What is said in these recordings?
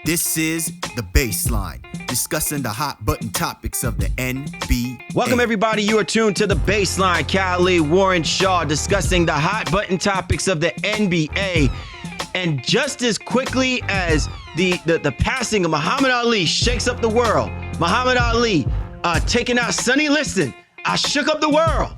This is The Baseline, discussing the hot button topics of the NBA. Welcome, everybody. You are tuned to The Baseline. Khalid, Warren, Shaw, discussing the hot button topics of the NBA. And just as quickly as the passing of Muhammad Ali shakes up the world, Muhammad Ali taking out Sonny Liston, I shook up the world.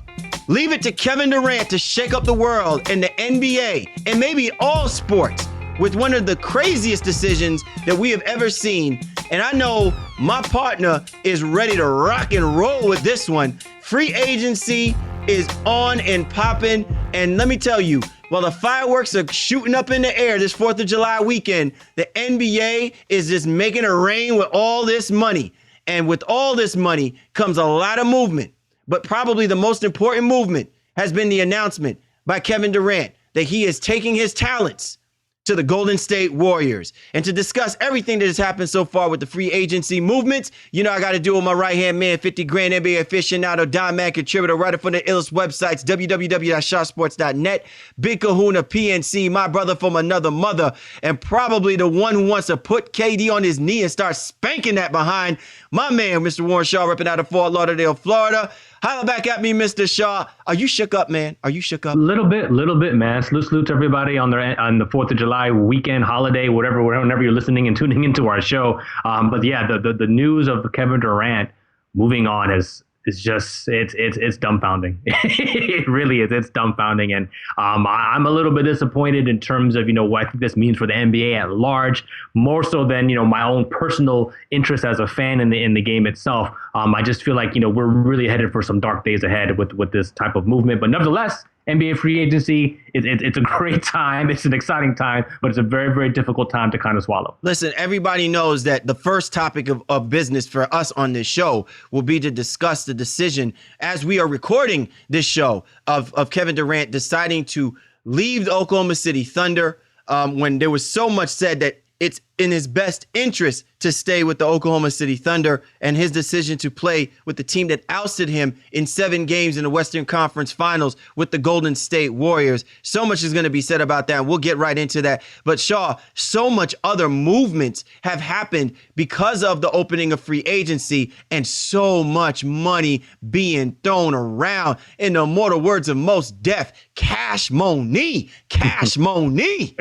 Leave it to Kevin Durant to shake up the world in the NBA and maybe all sports with one of the craziest decisions that we have ever seen. And I know my partner is ready to rock and roll with this one. Free agency is on and popping. And let me tell you, while the fireworks are shooting up in the air this 4th of July weekend, the NBA is just making it rain with all this money. And with all this money comes a lot of movement. But probably the most important movement has been the announcement by Kevin Durant that he is taking his talents to the Golden State Warriors. And to discuss everything that has happened so far with the free agency movements, you know I got to do it with my right-hand man, 50 grand NBA aficionado, Don Man contributor, writer for the illest websites, www.shotsports.net, Big Kahuna PNC, my brother from another mother, and probably the one who wants to put KD on his knee and start spanking that behind, my man, Mr. Warren Shaw, ripping out of Fort Lauderdale, Florida. Holla back at me, Mr. Shaw. Are you shook up, man? Are you shook up? Little bit, man. Salute to everybody on the 4th of July weekend, holiday, whenever you're listening and tuning into our show. But yeah, the news of Kevin Durant moving on is just it's dumbfounding. It really is. It's dumbfounding, and I'm a little bit disappointed in terms of what I think this means for the NBA at large, more so than my own personal interest as a fan in the game itself. I just feel like we're really headed for some dark days ahead with this type of movement. But nevertheless, NBA free agency, it's a great time. It's an exciting time, but it's a very, very difficult time to kind of swallow. Listen, everybody knows that the first topic of business for us on this show will be to discuss the decision as we are recording this show of Kevin Durant deciding to leave the Oklahoma City Thunder when there was so much said that it's in his best interest to stay with the Oklahoma City Thunder, and his decision to play with the team that ousted him in 7 games in the Western Conference Finals with the Golden State Warriors. So much is going to be said about that, and we'll get right into that. But Shaw, so much other movements have happened because of the opening of free agency and so much money being thrown around. In the immortal words of Mos Def, cash money, cash money.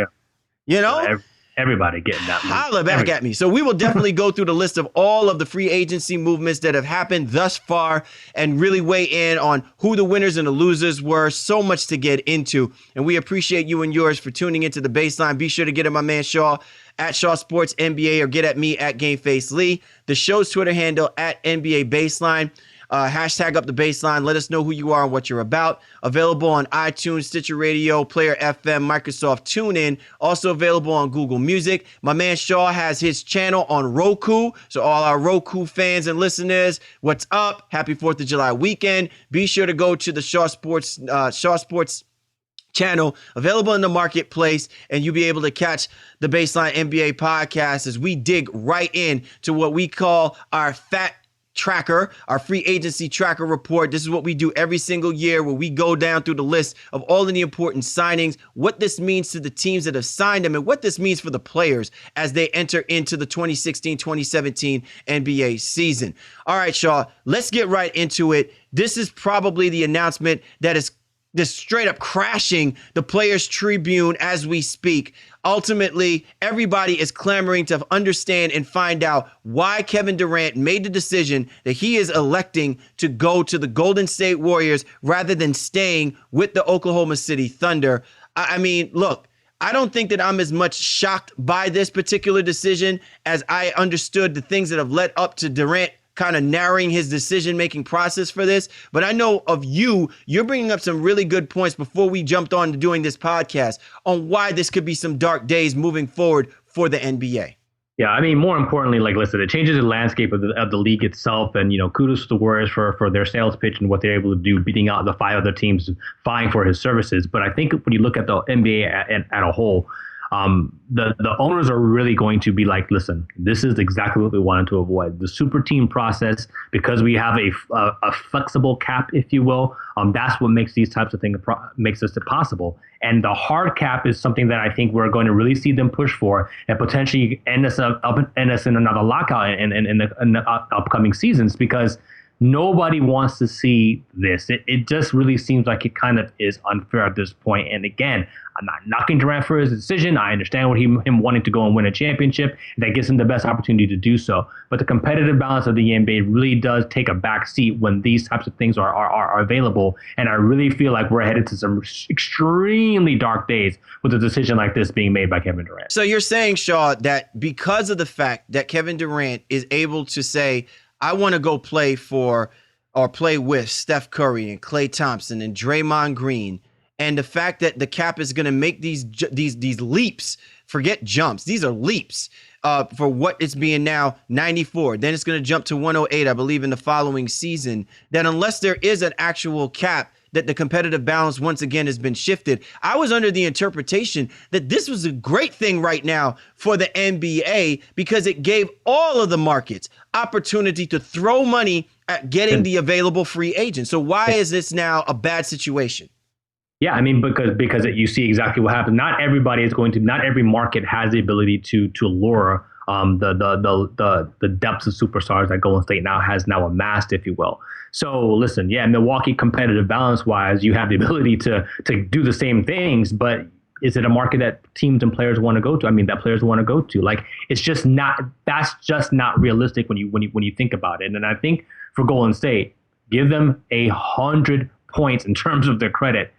Yeah. Everybody getting that. Holla back at me. So we will definitely go through the list of all of the free agency movements that have happened thus far and really weigh in on who the winners and the losers were. So much to get into. And we appreciate you and yours for tuning into The Baseline. Be sure to get at my man Shaw at Shaw Sports NBA or get at me at GameFace Lee. The show's Twitter handle at NBA Baseline. Hashtag up the baseline. Let us know who you are and what you're about. Available on iTunes, Stitcher Radio, Player FM, Microsoft TuneIn. Also available on Google Music. My man Shaw has his channel on Roku. So all our Roku fans and listeners, what's up? Happy 4th of July weekend. Be sure to go to the Shaw Sports channel, available in the marketplace, and you'll be able to catch the Baseline NBA podcast as we dig right in to what we call our fat tracker, our free agency tracker report. This is what we do every single year, where we go down through the list of all of the important signings, what this means to the teams that have signed them, and what this means for the players as they enter into the 2016-2017 NBA season. All right, Shaw, let's get right into it. This is probably the announcement that is just straight up crashing the Players Tribune as we speak. Ultimately, everybody is clamoring to understand and find out why Kevin Durant made the decision that he is electing to go to the Golden State Warriors rather than staying with the Oklahoma City Thunder. I mean, look, I don't think that I'm as much shocked by this particular decision as I understood the things that have led up to Durant kind of narrowing his decision-making process for this. But I know of you're bringing up some really good points before we jumped on to doing this podcast on why this could be some dark days moving forward for the NBA. Yeah, I mean, more importantly, listen, it changes the landscape of the league itself. And, kudos to the Warriors for their sales pitch and what they're able to do, beating out the 5 other teams vying for his services. But I think when you look at the NBA at a whole, The owners are really going to be like, listen, this is exactly what we wanted to avoid. The super team process, because we have a flexible cap, if you will, that's what makes these types of things makes this possible. And the hard cap is something that I think we're going to really see them push for, and potentially end us in another lockout in the upcoming seasons, because nobody wants to see this. It just really seems like it kind of is unfair at this point. And again, I'm not knocking Durant for his decision. I understand what him wanting to go and win a championship. That gives him the best opportunity to do so. But the competitive balance of the NBA really does take a back seat when these types of things are available. And I really feel like we're headed to some extremely dark days with a decision like this being made by Kevin Durant. So you're saying, Shaw, that because of the fact that Kevin Durant is able to say, I want to go play for or play with Steph Curry and Klay Thompson and Draymond Green, and the fact that the cap is going to make these leaps, forget jumps, these are leaps for what it's being now, 94. Then it's going to jump to 108, I believe, in the following season. That unless there is an actual cap, that the competitive balance once again has been shifted. I was under the interpretation that this was a great thing right now for the NBA because it gave all of the markets opportunity to throw money at getting the available free agents. So why is this now a bad situation? Yeah, I mean, because you see exactly what happened. Not every market has the ability to lure the depths of superstars that Golden State has amassed, if you will. So listen, yeah, Milwaukee competitive balance wise, you have the ability to do the same things, but is it a market that teams and players want to go to? I mean, that players want to go to. Like, it's just not. That's just not realistic when you think about it. And I think for Golden State, give them 100 points in terms of their credit.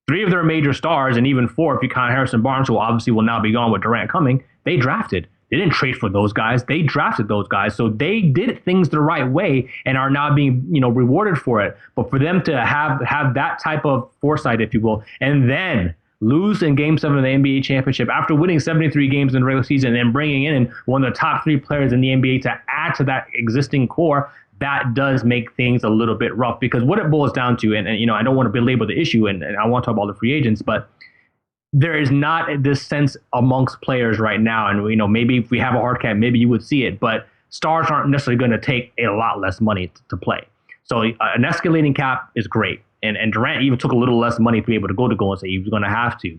3 of their major stars, and even 4 if you count Harrison Barnes, who obviously will now be gone with Durant coming, they drafted. They didn't trade for those guys. They drafted those guys. So they did things the right way and are now being, rewarded for it. But for them to have that type of foresight, if you will, and then lose in Game 7 of the NBA championship after winning 73 games in the regular season and bringing in one of the top 3 players in the NBA to add to that existing core, that does make things a little bit rough, because what it boils down to, and I don't want to belabor the issue, and I want to talk about the free agents, but there is not this sense amongst players right now. And, maybe if we have a hard cap, maybe you would see it, but stars aren't necessarily going to take a lot less money to play. So an escalating cap is great. And Durant even took a little less money to be able to go to Golden State. He was going to have to.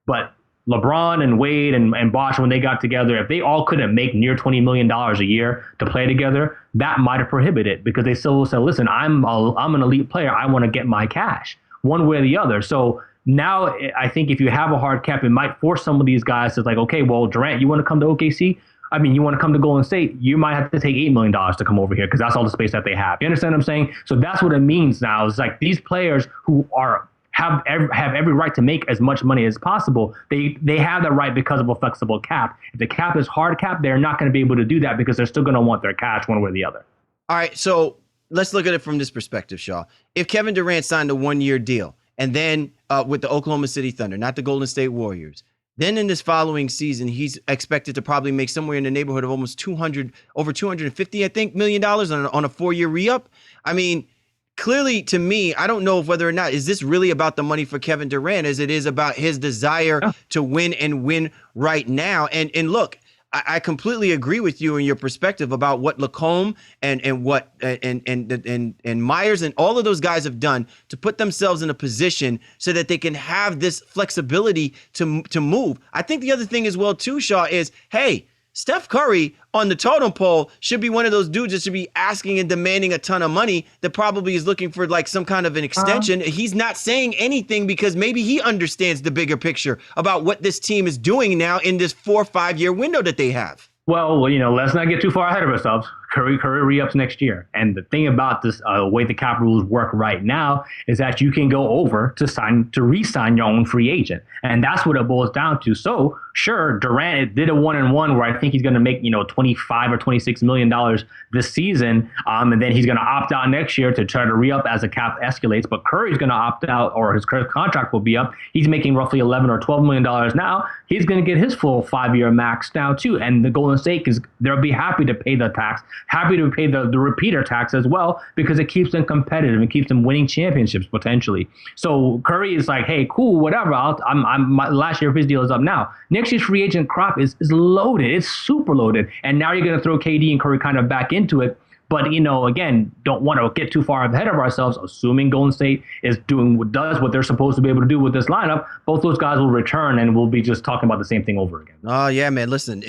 But LeBron and Wade and Bosh, when they got together, if they all couldn't make near $20 million a year to play together, that might have prohibited it, because they still said, listen, I'm an elite player. I want to get my cash one way or the other. So now I think if you have a hard cap, it might force some of these guys to like, okay, well, Durant, you want to come to OKC? I mean, you want to come to Golden State? You might have to take $8 million to come over here, because that's all the space that they have. You understand what I'm saying? So that's what it means now. It's like these players who have every right to make as much money as possible. They have that right because of a flexible cap. If the cap is hard cap, they're not going to be able to do that, because they're still going to want their cash one way or the other. All right, so let's look at it from this perspective, Shaw. If Kevin Durant signed a 1-year deal, and then with the Oklahoma City Thunder, not the Golden State Warriors, then in this following season, he's expected to probably make somewhere in the neighborhood of almost over $250, I think, $million on a 4-year re-up. I mean, clearly, to me, I don't know whether or not, is this really about the money for Kevin Durant as it is about his desire to win and win right now. And look, I completely agree with you in your perspective about what Lacombe and Myers and all of those guys have done to put themselves in a position so that they can have this flexibility to move. I think the other thing as well too, Shaw, is, hey, Steph Curry on the totem pole should be one of those dudes that should be asking and demanding a ton of money, that probably is looking for like some kind of an extension. He's not saying anything because maybe he understands the bigger picture about what this team is doing now in this 4 or 5 year window that they have. Well, let's not get too far ahead of ourselves. Curry re-ups next year. And the thing about this way the cap rules work right now is that you can go over to re-sign your own free agent. And that's what it boils down to. So sure, Durant did a 1-and-1 where I think he's going to make, $25 or $26 million this season. And then he's going to opt out next year to try to re-up as the cap escalates. But Curry's going to opt out, or his contract will be up. He's making roughly $11 or $12 million now. He's going to get his full 5-year max now too. And the Golden State, they'll be happy to pay the tax happy to pay the repeater tax as well because it keeps them competitive and keeps them winning championships potentially. So Curry is like, hey, cool, whatever. My last year of his deal is up now. Next year's free agent crop is loaded. It's super loaded. And now you're going to throw KD and Curry kind of back into it. But, again, don't want to get too far ahead of ourselves, assuming Golden State does what they're supposed to be able to do with this lineup. Both those guys will return and we'll be just talking about the same thing over again. Oh, yeah, man. Listen,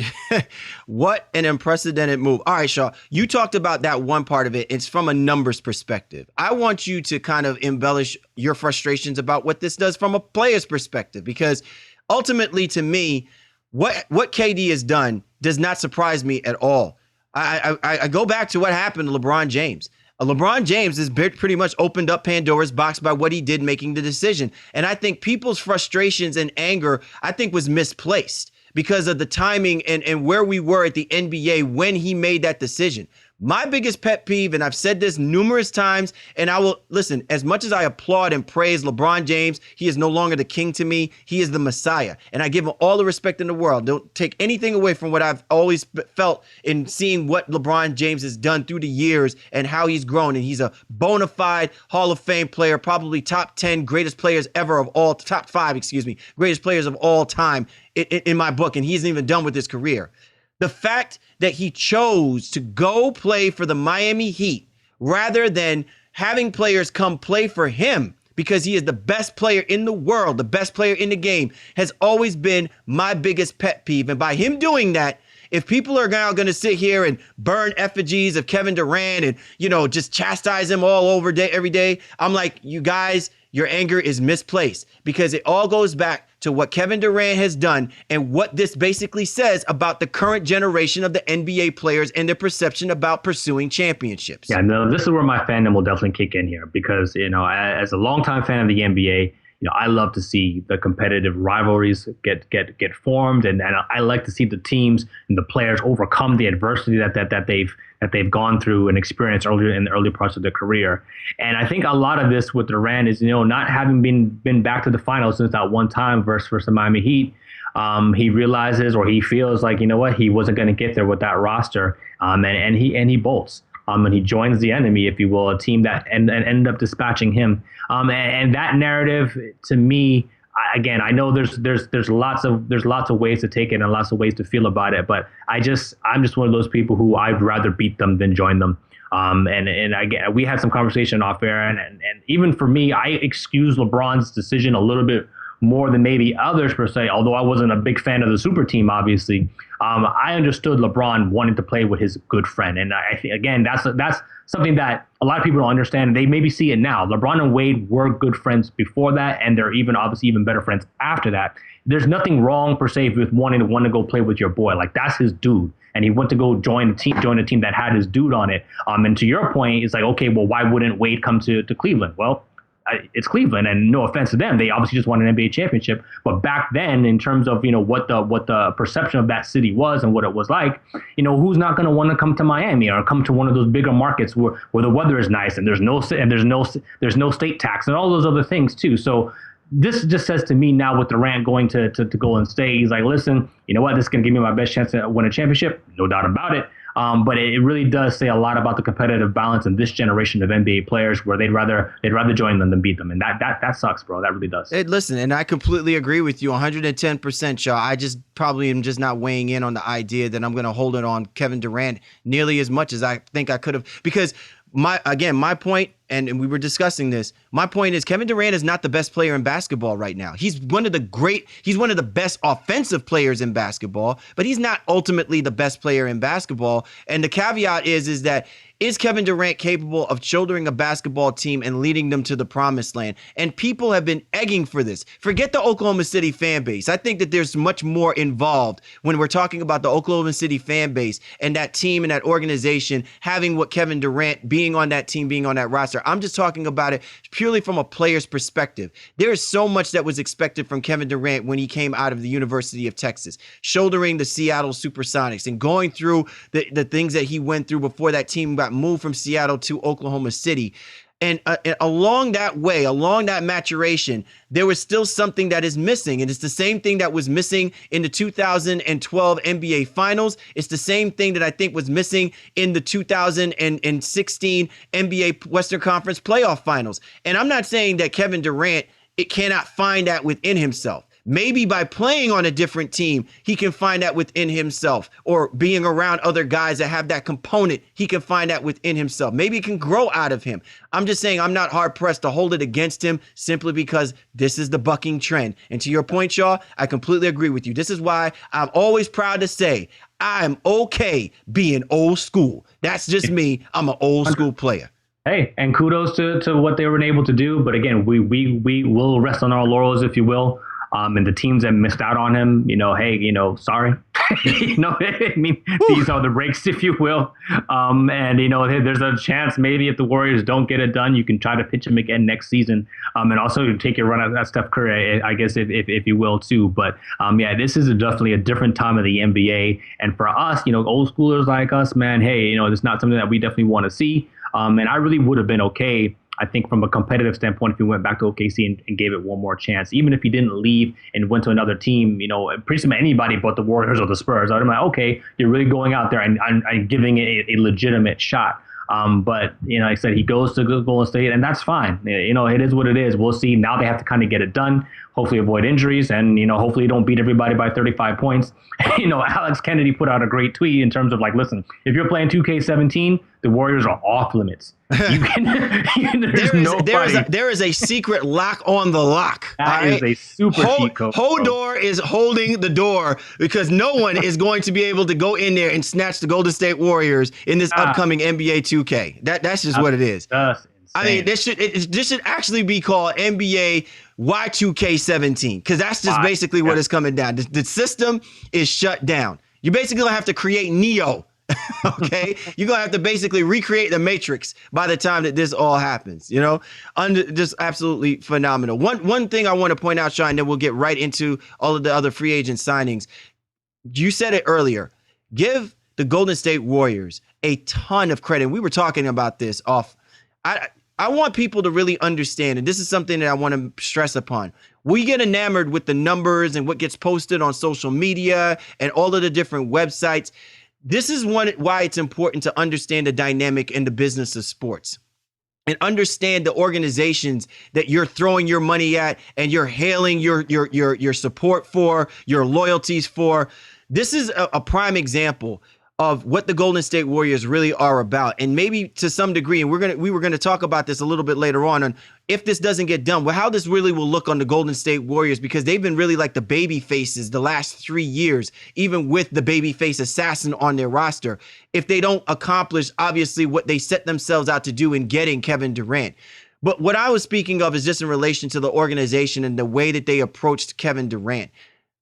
what an unprecedented move. All right, Shaw, you talked about that one part of it. It's from a numbers perspective. I want you to kind of embellish your frustrations about what this does from a player's perspective, because ultimately, to me, what KD has done does not surprise me at all. I go back to what happened to LeBron James. LeBron James has pretty much opened up Pandora's box by what he did making the decision. And I think people's frustrations and anger, I think, was misplaced because of the timing and where we were at the NBA when he made that decision. My biggest pet peeve, and I've said this numerous times, and I will listen, as much as I applaud and praise LeBron James, he is no longer the king to me. He is the Messiah. And I give him all the respect in the world. Don't take anything away from what I've always felt in seeing what LeBron James has done through the years and how he's grown. And he's a bona fide Hall of Fame player, probably top 10 greatest players ever of all, top 5, greatest players of all time in my book. And he isn't even done with his career. The fact that he chose to go play for the Miami Heat rather than having players come play for him because he is the best player in the world, the best player in the game, has always been my biggest pet peeve. And by him doing that, if people are now going to sit here and burn effigies of Kevin Durant and, just chastise him all over every day, I'm like, you guys, your anger is misplaced because it all goes back to what Kevin Durant has done and what this basically says about the current generation of the NBA players and their perception about pursuing championships. Yeah, no, this is where my fandom will definitely kick in here because, as a longtime fan of the NBA, I love to see the competitive rivalries get formed, and I like to see the teams and the players overcome the adversity that they've gone through and experienced earlier in the early parts of their career. And I think a lot of this with Durant is, not having been back to the finals since that one time versus the Miami Heat. He realizes, or he feels like, he wasn't going to get there with that roster, and he bolts. And he joins the enemy, if you will, a team that ended up dispatching him. And that narrative, to me, again, I know there's lots of ways to take it and lots of ways to feel about it, but I'm just one of those people who I'd rather beat them than join them. And again, we had some conversation off air, and even for me, I excuse LeBron's decision a little bit more than maybe others per se, although I wasn't a big fan of the super team, obviously. I understood LeBron wanting to play with his good friend. And I think, again, that's something that a lot of people don't understand. They maybe see it now. LeBron and Wade were good friends before that, and they're obviously even better friends after that. There's nothing wrong per se with wanting to go play with your boy. Like, that's his dude. And he went to go join a team that had his dude on it. And to your point, it's like, okay, well, why wouldn't Wade come to Cleveland? Well, it's Cleveland, and no offense to them, they obviously just won an NBA championship. But back then, in terms of what the perception of that city was and what it was like, who's not going to want to come to Miami or come to one of those bigger markets where the weather is nice and there's no state tax and all those other things too. So this just says to me now with Durant going to Golden State, he's like, listen, you know what, this is going to give me my best chance to win a championship, no doubt about it. But it really does say a lot about the competitive balance in this generation of NBA players, where they'd rather join them than beat them, and that sucks, bro. That really does. Listen, and I completely agree with you, 110%, Shaw. I just probably am just not weighing in on the idea that I'm going to hold it on Kevin Durant nearly as much as I think I could have, because my point, and we were discussing this, my point is Kevin Durant is not the best player in basketball right now. He's one of the best offensive players in basketball, but he's not ultimately the best player in basketball. And the caveat is that is Kevin Durant capable of shouldering a basketball team and leading them to the promised land? And people have been egging for this. Forget the Oklahoma City fan base. I think that there's much more involved when we're talking about the Oklahoma City fan base and that team and that organization having what Kevin Durant being on that team, being on that roster. I'm just talking about it purely from a player's perspective. There is so much that was expected from Kevin Durant when he came out of the University of Texas, shouldering the Seattle Supersonics and going through the things that he went through before that team got moved from Seattle to Oklahoma City. And along that way, along that maturation, there was still something that is missing. And it's the same thing that was missing in the 2012 NBA Finals. It's the same thing that I think was missing in the 2016 NBA Western Conference Playoff Finals. And I'm not saying that Kevin Durant, it cannot find that within himself. Maybe by playing on a different team, he can find that within himself, or being around other guys that have that component, he can find that within himself. Maybe it can grow out of him. I'm just saying I'm not hard pressed to hold it against him simply because this is the bucking trend. And to your point, Shaw, I completely agree with you. This is why I'm always proud to say I'm okay being old school. That's just me. I'm an old school player. Hey, and kudos to what they were able to do. But again, we will rest on our laurels, if you will. And the teams that missed out on him, hey, sorry. I mean, these are the breaks, if you will. And, there's a chance maybe if the Warriors don't get it done, you can try to pitch him again next season. And also take your run at Steph Curry, I guess, if you will, too. But, this is definitely a different time of the NBA. And for us, old schoolers like us, man, hey, it's not something that we definitely want to see. And I really would have been okay, I think, from a competitive standpoint, if he went back to OKC and gave it one more chance. Even if he didn't leave and went to another team, pretty much anybody but the Warriors or the Spurs, I'd be like, okay, you're really going out there and giving it a legitimate shot. But, like I said, he goes to Golden State, and that's fine. It is what it is. We'll see. Now they have to kind of get it done, hopefully avoid injuries, and, hopefully don't beat everybody by 35 points. Alex Kennedy put out a great tweet in terms of like, listen, if you're playing 2K17, the Warriors are off limits. There is a secret lock on the lock. That is a super cheat code. Hodor is holding the door because no one is going to be able to go in there and snatch the Golden State Warriors in this upcoming NBA 2K. That's just what it is. I mean, this should actually be called NBA Y2K17 because that's just basically what it's coming down. The system is shut down. You basically gonna have to create Neo. Okay, you're gonna have to basically recreate the Matrix by the time that this all happens. Just absolutely phenomenal. One thing I want to point out, Sean, then we'll get right into all of the other free agent signings. You said it earlier. Give the Golden State Warriors a ton of credit. We were talking about this off. I want people to really understand, and this is something that I want to stress upon. We get enamored with the numbers and what gets posted on social media and all of the different websites. This is why it's important to understand the dynamic in the business of sports and understand the organizations that you're throwing your money at and you're hailing your support for, your loyalties for. This is a prime example of what the Golden State Warriors really are about. And maybe to some degree, and we were going to talk about this a little bit later on if this doesn't get done, well, how this really will look on the Golden State Warriors, because they've been really like the baby faces the last 3 years, even with the baby face assassin on their roster, if they don't accomplish, obviously, what they set themselves out to do in getting Kevin Durant. But what I was speaking of is just in relation to the organization and the way that they approached Kevin Durant.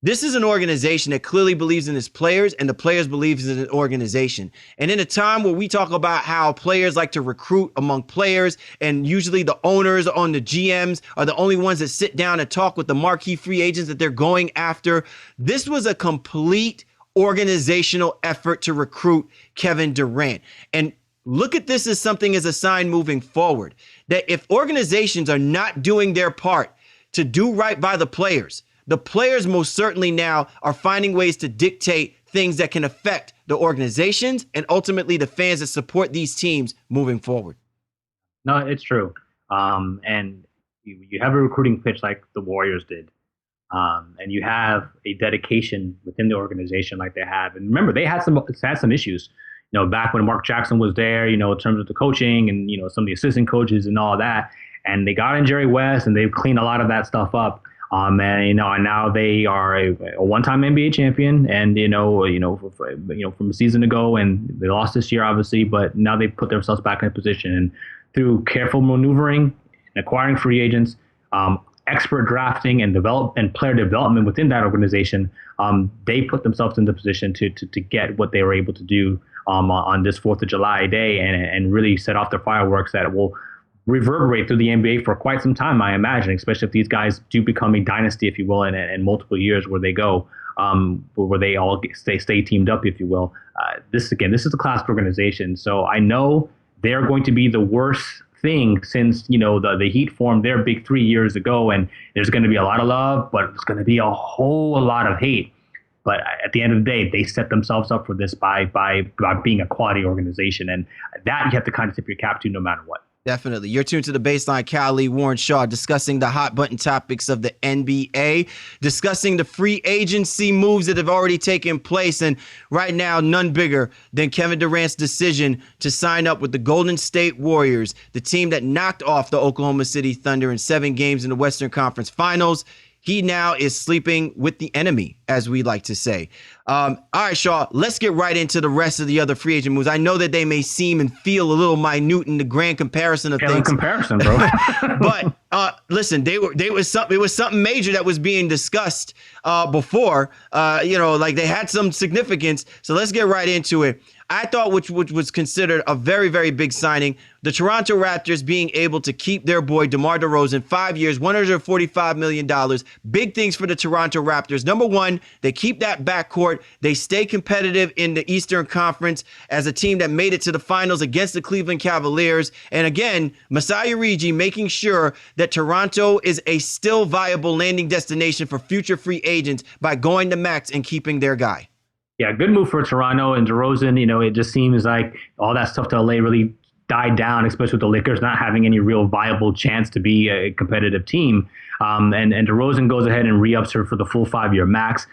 This is an organization that clearly believes in its players, and the players believe in an organization. And in a time where we talk about how players like to recruit among players, and usually the owners on the GMs are the only ones that sit down and talk with the marquee free agents that they're going after, this was a complete organizational effort to recruit Kevin Durant. And look at this as something as a sign moving forward, that if organizations are not doing their part to do right by the players most certainly now are finding ways to dictate things that can affect the organizations and ultimately the fans that support these teams moving forward. No, it's true. And you have a recruiting pitch like the Warriors did. And you have a dedication within the organization like they have. And remember, they had some issues, back when Mark Jackson was there, in terms of the coaching and, some of the assistant coaches and all that. And they got in Jerry West and they've cleaned a lot of that stuff up. And now they are a one-time NBA champion, and from a season ago, and they lost this year, obviously, but now they put themselves back in a position, and through careful maneuvering and acquiring free agents, expert drafting and player development within that organization, they put themselves in the position to get what they were able to do on this 4th of July day, and really set off the fireworks that will reverberate through the NBA for quite some time, I imagine, especially if these guys do become a dynasty, if you will, in multiple years where they go, where they all stay teamed up, if you will. This is a classic organization. So I know they're going to be the worst thing since, the Heat formed their big 3 years ago. And there's going to be a lot of love, but it's going to be a whole lot of hate. But at the end of the day, they set themselves up for this by being a quality organization. And that you have to kind of tip your cap to no matter what. Definitely. You're tuned to The Baseline. Kyle Warren Shaw discussing the hot button topics of the NBA, discussing the free agency moves that have already taken place. And right now, none bigger than Kevin Durant's decision to sign up with the Golden State Warriors, the team that knocked off the Oklahoma City Thunder in 7 games in the Western Conference Finals. He now is sleeping with the enemy, as we like to say. All right, Shaw, let's get right into the rest of the other free agent moves. I know that they may seem and feel a little minute in the grand comparison of things. Comparison, bro. But listen, it was something major that was being discussed before. Like they had some significance. So let's get right into it. I thought which was considered a very, very big signing, the Toronto Raptors being able to keep their boy DeMar DeRozan 5 years, $145 million. Big things for the Toronto Raptors. Number one, they keep that backcourt. They stay competitive in the Eastern Conference as a team that made it to the finals against the Cleveland Cavaliers. And again, Masai Ujiri making sure that Toronto is a still viable landing destination for future free agents by going to max and keeping their guy. Yeah, good move for Toronto and DeRozan. It just seems like all that stuff to LA really died down, especially with the Lakers not having any real viable chance to be a competitive team. And DeRozan goes ahead and re-ups her for the full 5-year max.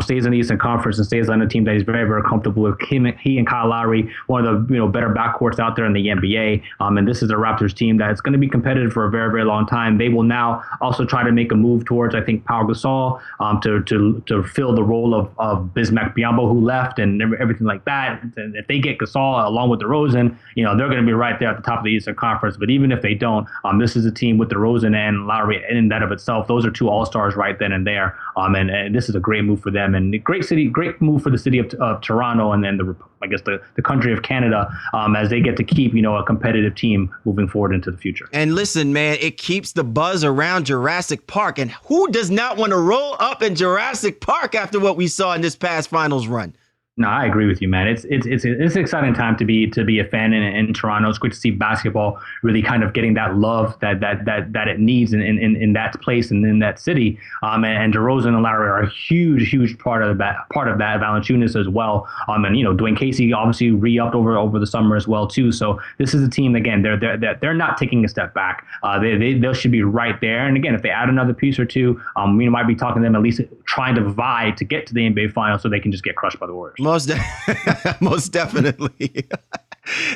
Stays in the Eastern Conference and stays on a team that he's very, very comfortable with. He and Kyle Lowry, one of the better backcourts out there in the NBA. And this is a Raptors team that's going to be competitive for a very, very long time. They will now also try to make a move towards, I think, Pau Gasol to fill the role of Bismack Biyombo, who left, and everything like that. And if they get Gasol along with DeRozan, they're going to be right there at the top of the Eastern Conference. But even if they don't, this is a team with DeRozan and Lowry in that of itself. Those are 2 all-stars right then and there. And this is a great move for them, and great move for the city of Toronto, and then the country of Canada, as they get to keep a competitive team moving forward into the future. And listen, man, it keeps the buzz around Jurassic Park, and who does not want to roll up in Jurassic Park after what we saw in this past finals run? No, I agree with you, man. It's an exciting time to be a fan in Toronto. It's great to see basketball really kind of getting that love that it needs in that place and in that city. And DeRozan and Lowry are a huge part of that. Valanciunas as well. And Dwayne Casey obviously re-upped over the summer as well too. So this is a team, again, they're not taking a step back. They should be right there. And again, if they add another piece or two, we might be talking to them at least trying to vie to get to the NBA Finals so they can just get crushed by the Warriors. Most definitely.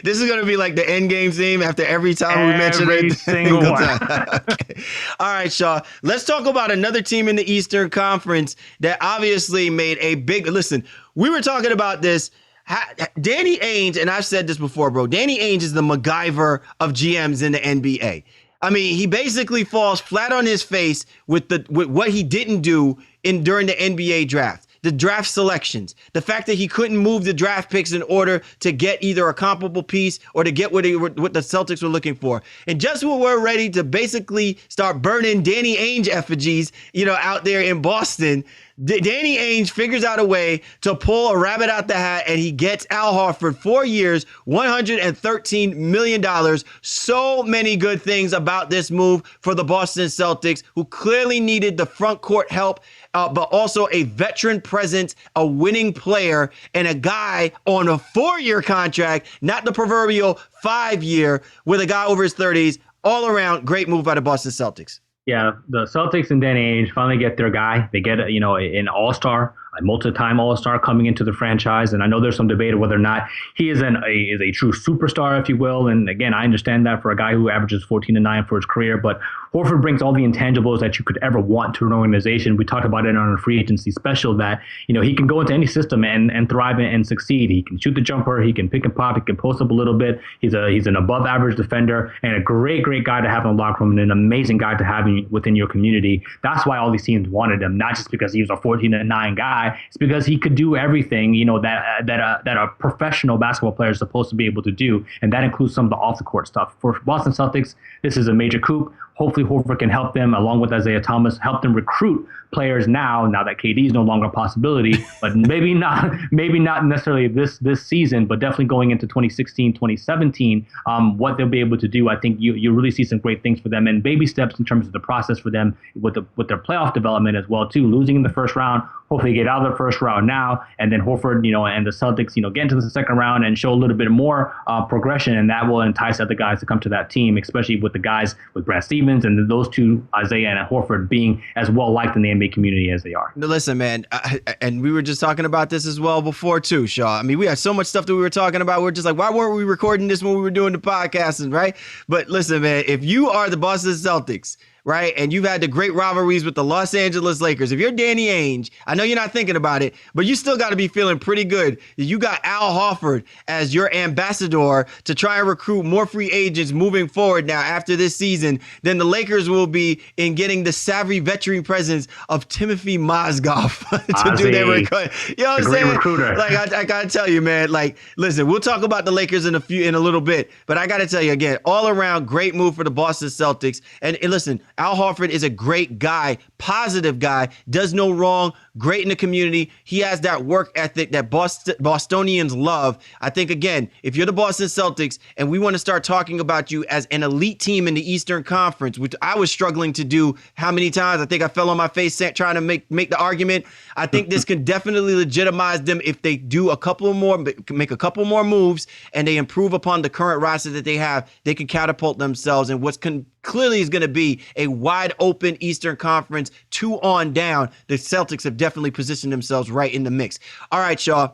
This is going to be like the end game theme after every time we mention it. Every single one. Okay. All right, Shaw. Let's talk about another team in the Eastern Conference that obviously made a big... Listen, we were talking about this. Danny Ainge, and I've said this before, bro. Danny Ainge is the MacGyver of GMs in the NBA. I mean, he basically falls flat on his face with what he didn't do during the NBA draft. The draft selections, the fact that he couldn't move the draft picks in order to get either a comparable piece or to get what the Celtics were looking for. And just when we're ready to basically start burning Danny Ainge effigies, out there in Boston, Danny Ainge figures out a way to pull a rabbit out the hat, and he gets Al Horford 4 years, $113 million. So many good things about this move for the Boston Celtics, who clearly needed the front court help, but also a veteran presence, a winning player, and a guy on a 4-year contract, not the proverbial 5-year, with a guy over his 30s. All around, great move by the Boston Celtics. Yeah, the Celtics and Danny Ainge finally get their guy. They get an all-star, a multi-time all-star coming into the franchise. And I know there's some debate of whether or not he is a true superstar, if you will. And again, I understand that for a guy who averages 14-9 for his career. But Horford brings all the intangibles that you could ever want to an organization. We talked about it on a free agency special that, he can go into any system and thrive and succeed. He can shoot the jumper. He can pick and pop. He can post up a little bit. He's an above average defender and a great guy to have in the locker room and an amazing guy to have within your community. That's why all these teams wanted him, not just because he was a 14-9 guy. It's because he could do everything, that a professional basketball player is supposed to be able to do. And that includes some of the off the court stuff. For Boston Celtics, this is a major coup. Hopefully Horford can help them, along with Isaiah Thomas, help them recruit players now that KD is no longer a possibility, but maybe not necessarily this season, but definitely going into 2016, 2017, what they'll be able to do. I think you really see some great things for them, and baby steps in terms of the process for them with their playoff development as well too. Losing in the first round, hopefully get out of the first round now, and then Horford, and the Celtics, get into the second round and show a little bit more progression, and that will entice other guys to come to that team, especially with the guys with Brad Stevens and those two, Isaiah and Horford, being as well liked in the NBA community as they are. Now, listen, man, and we were just talking about this as well before too, Shaw. I mean, we had so much stuff that we were talking about. We're just like, why weren't we recording this when we were doing the podcasting, right? But listen, man, if you are the Boston Celtics, right, and you've had the great rivalries with the Los Angeles Lakers, if you're Danny Ainge, I know you're not thinking about it, but you still got to be feeling pretty good. You got Al Horford as your ambassador to try and recruit more free agents moving forward now after this season. Then the Lakers will be in getting the savvy veteran presence of Timothy Mozgov to do their recruit. You know what I'm saying? Recruiter. Like I gotta tell you, man. Like, listen, we'll talk about the Lakers in a little bit, but I gotta tell you again, all around great move for the Boston Celtics. And listen, Al Horford is a great guy, positive guy, does no wrong, great in the community. He has that work ethic that Bostonians love. I think, again, if you're the Boston Celtics and we want to start talking about you as an elite team in the Eastern Conference, which I was struggling to do how many times? I think I fell on my face trying to make the argument. I think this can definitely legitimize them if they do make a couple more moves and they improve upon the current roster that they have. They can catapult themselves in what's clearly is going to be a wide open Eastern Conference 2 on down. The Celtics have definitely positioned themselves right in the mix. All right, Shaw.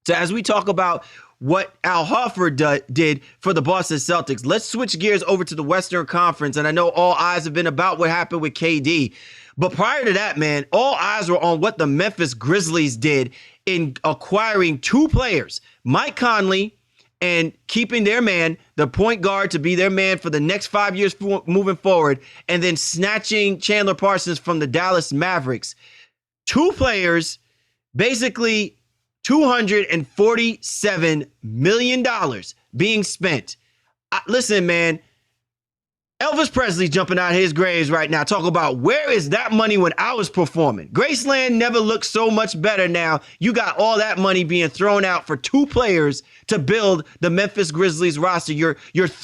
So as we talk about what Al Horford did for the Boston Celtics, let's switch gears over to the Western Conference. And I know all eyes have been about what happened with KD. But prior to that, man, all eyes were on what the Memphis Grizzlies did in acquiring 2 players, Mike Conley, and keeping their man, the point guard, to be their man for the next 5 years moving forward, and then snatching Chandler Parsons from the Dallas Mavericks. 2 players, basically $247 million being spent. Listen, man, Elvis Presley's jumping out of his graves right now. Talk about where is that money when I was performing. Graceland never looked so much better now. You got all that money being thrown out for 2 players to build the Memphis Grizzlies roster. Your tandem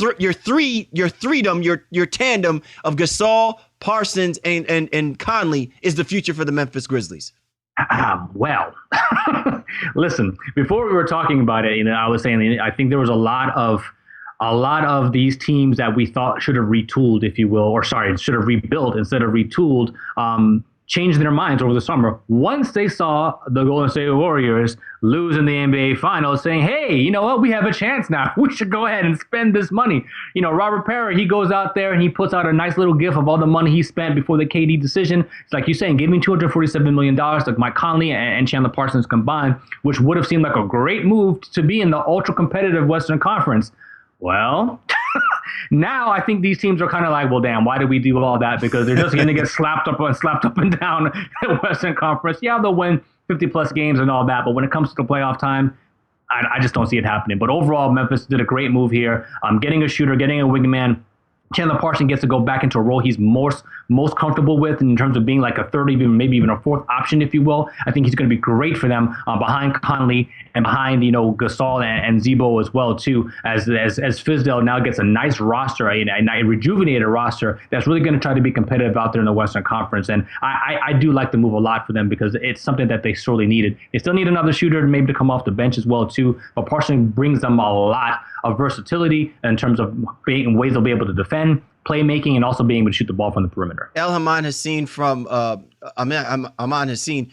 of Gasol, Parsons, and Conley is the future for the Memphis Grizzlies. Well, listen, before we were talking about it, I was saying, I think there was a lot of these teams that we thought should have retooled, if you will, or should have rebuilt instead of retooled, changed their minds over the summer once they saw the Golden State Warriors lose in the NBA Finals, saying, hey, you know what? We have a chance now. We should go ahead and spend this money. Robert Parrish, he goes out there and he puts out a nice little gif of all the money he spent before the KD decision. It's like you're saying, give me $247 million, like Mike Conley and Chandler Parsons combined, which would have seemed like a great move to be in the ultra competitive Western Conference. Well, now I think these teams are kind of like, well, damn, why did we do all that? Because they're just going to get slapped up and down in the Western Conference. Yeah, they'll win 50-plus games and all that, but when it comes to the playoff time, I just don't see it happening. But overall, Memphis did a great move here. Getting a shooter, getting a wingman. Chandler Parsons gets to go back into a role he's most comfortable with in terms of being like a third, maybe even a fourth option, if you will. I think he's going to be great for them behind Conley and behind Gasol and Zebo as well too. As Fizdale now gets a nice roster, a rejuvenated roster that's really going to try to be competitive out there in the Western Conference. And I do like the move a lot for them because it's something that they sorely needed. They still need another shooter maybe to come off the bench as well too. But Parsons brings them a lot of versatility in terms of ways they'll be able to defend, playmaking, and also being able to shoot the ball from the perimeter. El Haman Hassan from Haman Hassan,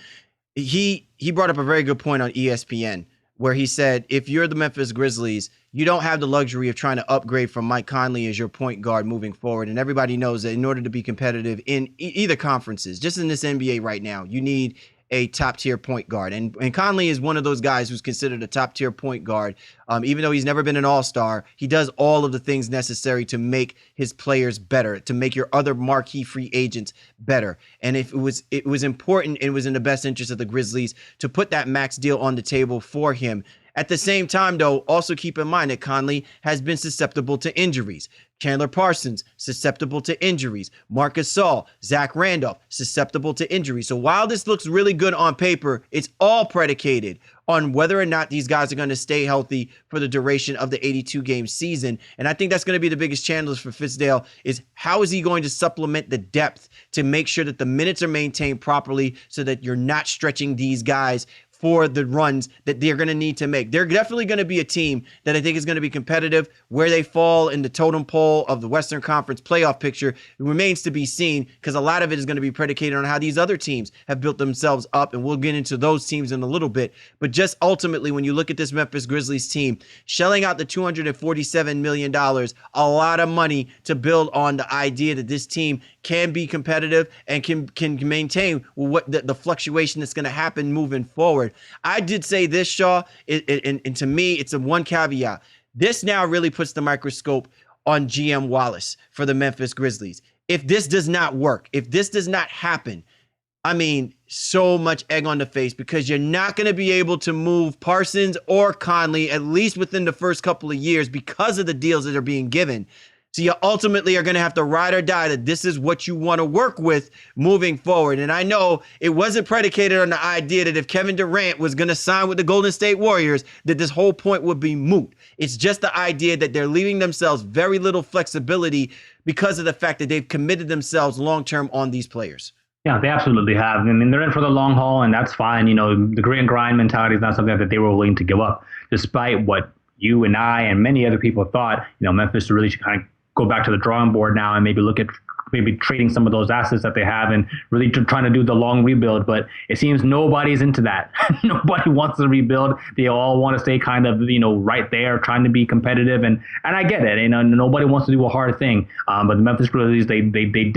he brought up a very good point on ESPN where he said, if you're the Memphis Grizzlies, you don't have the luxury of trying to upgrade from Mike Conley as your point guard moving forward. And everybody knows that in order to be competitive in either conferences, just in this NBA right now, you need a top-tier point guard. And Conley is one of those guys who's considered a top-tier point guard. Even though he's never been an all-star, he does all of the things necessary to make his players better, to make your other marquee free agents better. And if it was important, it was in the best interest of the Grizzlies to put that max deal on the table for him. At the same time, though, also keep in mind that Conley has been susceptible to injuries. Chandler Parsons, susceptible to injuries. Marcus Gasol, Zach Randolph, susceptible to injuries. So while this looks really good on paper, it's all predicated on whether or not these guys are going to stay healthy for the duration of the 82-game season. And I think that's going to be the biggest challenge for Fizdale is how is he going to supplement the depth to make sure that the minutes are maintained properly so that you're not stretching these guys for the runs that they're going to need to make. They're definitely going to be a team that I think is going to be competitive. Where they fall in the totem pole of the Western Conference playoff picture remains to be seen because a lot of it is going to be predicated on how these other teams have built themselves up, and we'll get into those teams in a little bit. But just ultimately, when you look at this Memphis Grizzlies team, shelling out the $247 million, a lot of money to build on the idea that this team can be competitive and can maintain what the fluctuation that's going to happen moving forward. I did say this, Shaw, and to me, it's a one caveat. This now really puts the microscope on GM Wallace for the Memphis Grizzlies. If this does not work, if this does not happen, I mean, so much egg on the face because you're not going to be able to move Parsons or Conley, at least within the first couple of years, because of the deals that are being given. So you ultimately are going to have to ride or die that this is what you want to work with moving forward. And I know it wasn't predicated on the idea that if Kevin Durant was going to sign with the Golden State Warriors, that this whole point would be moot. It's just the idea that they're leaving themselves very little flexibility because of the fact that they've committed themselves long-term on these players. Yeah, they absolutely have. I mean, they're in for the long haul, and that's fine. You know, the grit and grind mentality is not something that they were willing to give up, despite what you and I and many other people thought. You know, Memphis really should kind of go back to the drawing board now and maybe look at maybe trading some of those assets that they have and really trying to do the long rebuild. But it seems nobody's into that. Nobody wants to rebuild. They all want to stay kind of, you know, right there, trying to be competitive. And I get it. You know, nobody wants to do a hard thing. But the Memphis Grizzlies, they made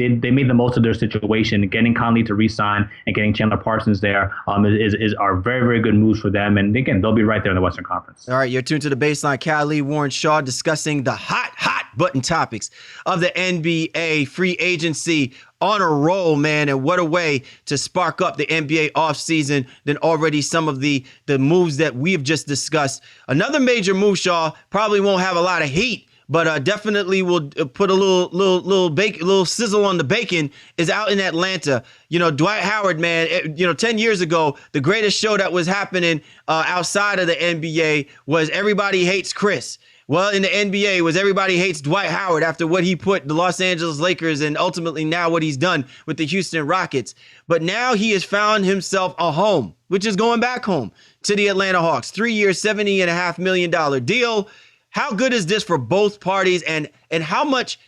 the most of their situation. Getting Conley to re-sign and getting Chandler Parsons there are very, very good moves for them. And again, they'll be right there in the Western Conference. All right, you're tuned to the Baseline. Kyle Warren Shaw discussing the hot button topics of the NBA free agency on a roll, man. And what a way to spark up the NBA offseason than already some of the moves that we've just discussed. Another major move, Shaw, probably won't have a lot of heat, but definitely will put a little sizzle on the bacon, is out in Atlanta. You know, Dwight Howard, man, 10 years ago, the greatest show that was happening outside of the NBA was Everybody Hates Chris. Well, in the NBA was Everybody Hates Dwight Howard after what he put the Los Angeles Lakers and ultimately now what he's done with the Houston Rockets. But now he has found himself a home, which is going back home to the Atlanta Hawks. 3 years, $70.5 million deal. How good is this for both parties, and how much